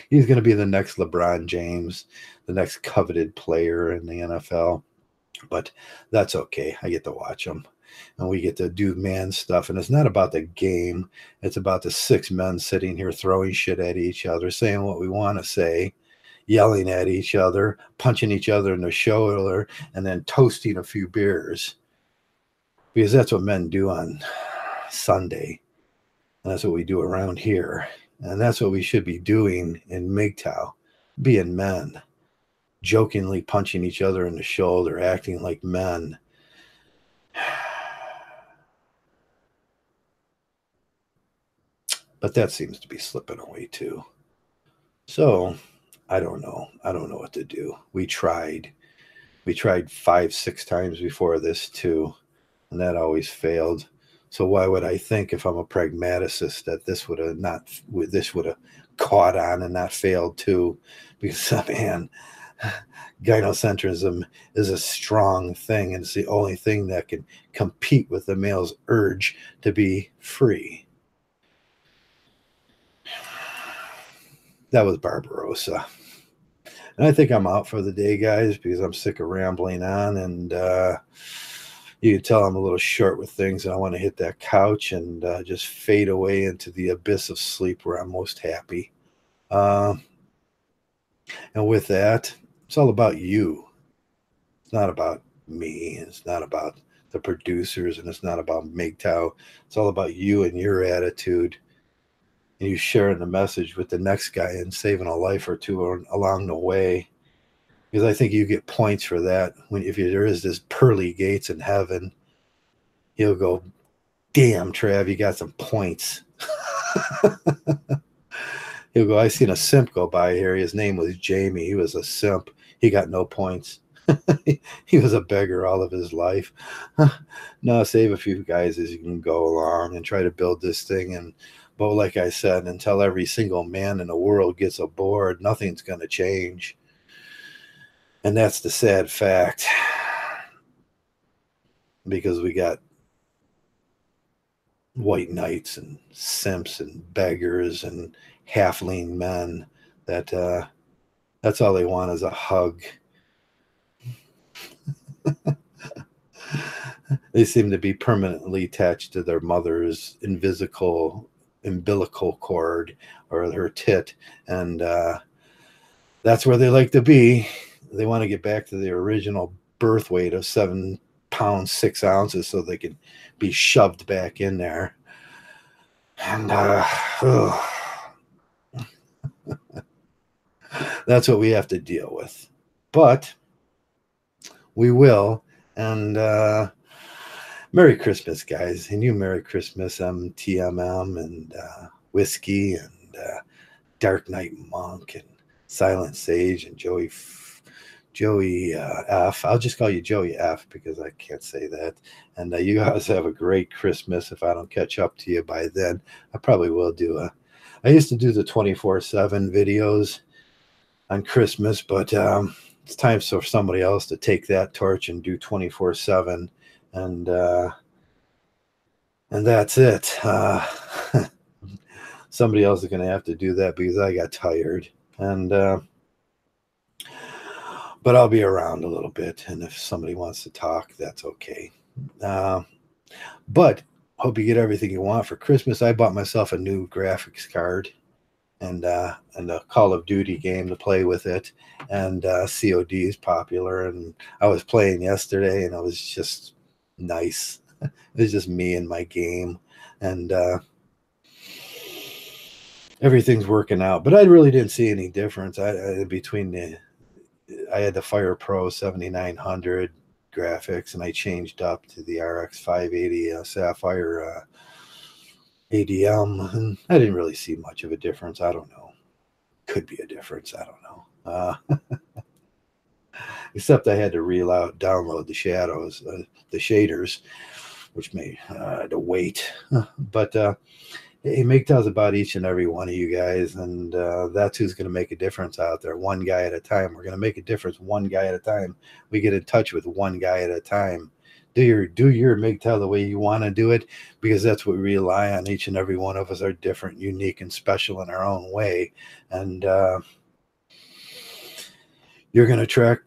Speaker 1: He's going to be the next LeBron James, the next coveted player in the NFL. But that's okay. I get to watch him. And we get to do man stuff. And it's not about the game. It's about the 6 men sitting here throwing shit at each other, saying what we want to say, yelling at each other, punching each other in the shoulder, and then toasting a few beers. Because that's what men do on Sunday. And that's what we do around here. And that's what we should be doing in Mgtow, being men, jokingly punching each other in the shoulder, acting like men. But that seems to be slipping away too. So I don't know. I don't know what to do. We tried 5-6 times before this too, and that always failed. So why would I think, if I'm a pragmaticist, that this would have caught on and not failed too? Because man, gynocentrism is a strong thing, and it's the only thing that can compete with the male's urge to be free. That was Barbarossa. And I think I'm out for the day, guys, because I'm sick of rambling on, and you can tell I'm a little short with things, and I want to hit that couch and just fade away into the abyss of sleep where I'm most happy. And with that, it's all about you. It's not about me. It's not about the producers, and it's not about Mgtow. It's all about you and your attitude, and you sharing the message with the next guy and saving a life or two along the way. Because I think you get points for that. If there is this pearly gates in heaven, he'll go, damn, Trav, you got some points. He'll go, I seen a simp go by here. His name was Jamie. He was a simp. He got no points. He was a beggar all of his life. No, save a few guys as you can go along and try to build this thing. But like I said, until every single man in the world gets aboard, nothing's going to change. And that's the sad fact, because we got white knights and simps and beggars and half-lean men that that's all they want is a hug. They seem to be permanently attached to their mother's umbilical cord or her tit, and that's where they like to be. They want to get back to their original birth weight of 7 pounds 6 ounces, so they can be shoved back in there. And that's what we have to deal with. But we will. And Merry Christmas, guys. And you Merry Christmas, TMM and Whiskey and Dark Knight Monk and Silent Sage and Joey F. I'll just call you Joey F because I can't say that. And you guys have a great Christmas. If I don't catch up to you by then, I probably will do I used to do the 24/7 videos on Christmas, but it's time for somebody else to take that torch and do 24/7. And that's it. Somebody else is going to have to do that because I got tired. And but I'll be around a little bit, and if somebody wants to talk, that's okay. But hope you get everything you want for Christmas. I bought myself a new graphics card and a Call of Duty game to play with it, and COD is popular, and I was playing yesterday, and it was just nice. It was just me and my game, and everything's working out. But I really didn't see any difference. I had the Fire Pro 7900 graphics, and I changed up to the RX 580 Sapphire ADM, and I didn't really see much of a difference. I don't know. Could be a difference. I don't know. Except I had to download the shaders, which made the wait. But hey, Mgtow's about each and every one of you guys, and that's who's going to make a difference out there, one guy at a time. We're going to make a difference one guy at a time. We get in touch with one guy at a time. Do your Mgtow the way you want to do it, because that's what we rely on. Each and every one of us are different, unique, and special in our own way. And you're going to attract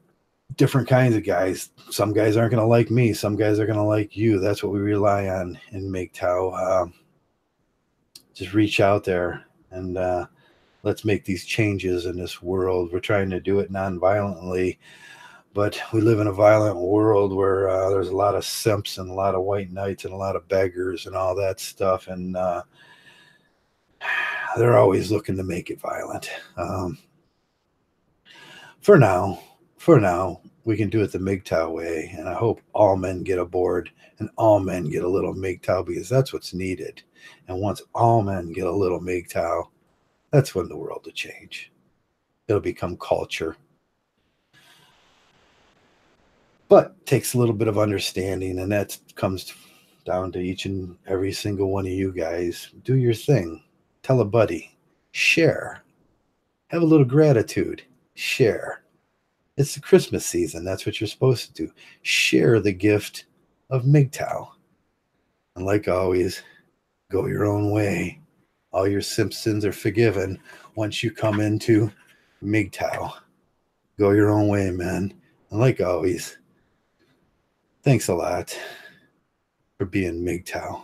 Speaker 1: different kinds of guys. Some guys aren't going to like me. Some guys are going to like you. That's what we rely on in Mgtow. Just reach out there and let's make these changes in this world. We're trying to do it non-violently, but we live in a violent world where there's a lot of simps and a lot of white knights and a lot of beggars and all that stuff, and they're always looking to make it violent. For now, we can do it the Mgtow way, and I hope all men get aboard and all men get a little Mgtow, because that's what's needed. And once all men get a little Mgtow, that's when the world will change. It'll become culture. But it takes a little bit of understanding, and that comes down to each and every single one of you guys. Do your thing. Tell a buddy. Share. Have a little gratitude. Share. It's the Christmas season. That's what you're supposed to do. Share the gift of Mgtow. And like always, go your own way. All your sins are forgiven once you come into Mgtow. Go your own way, man. And like always, thanks a lot for being Mgtow.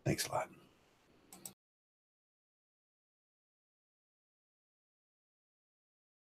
Speaker 1: Thanks a lot.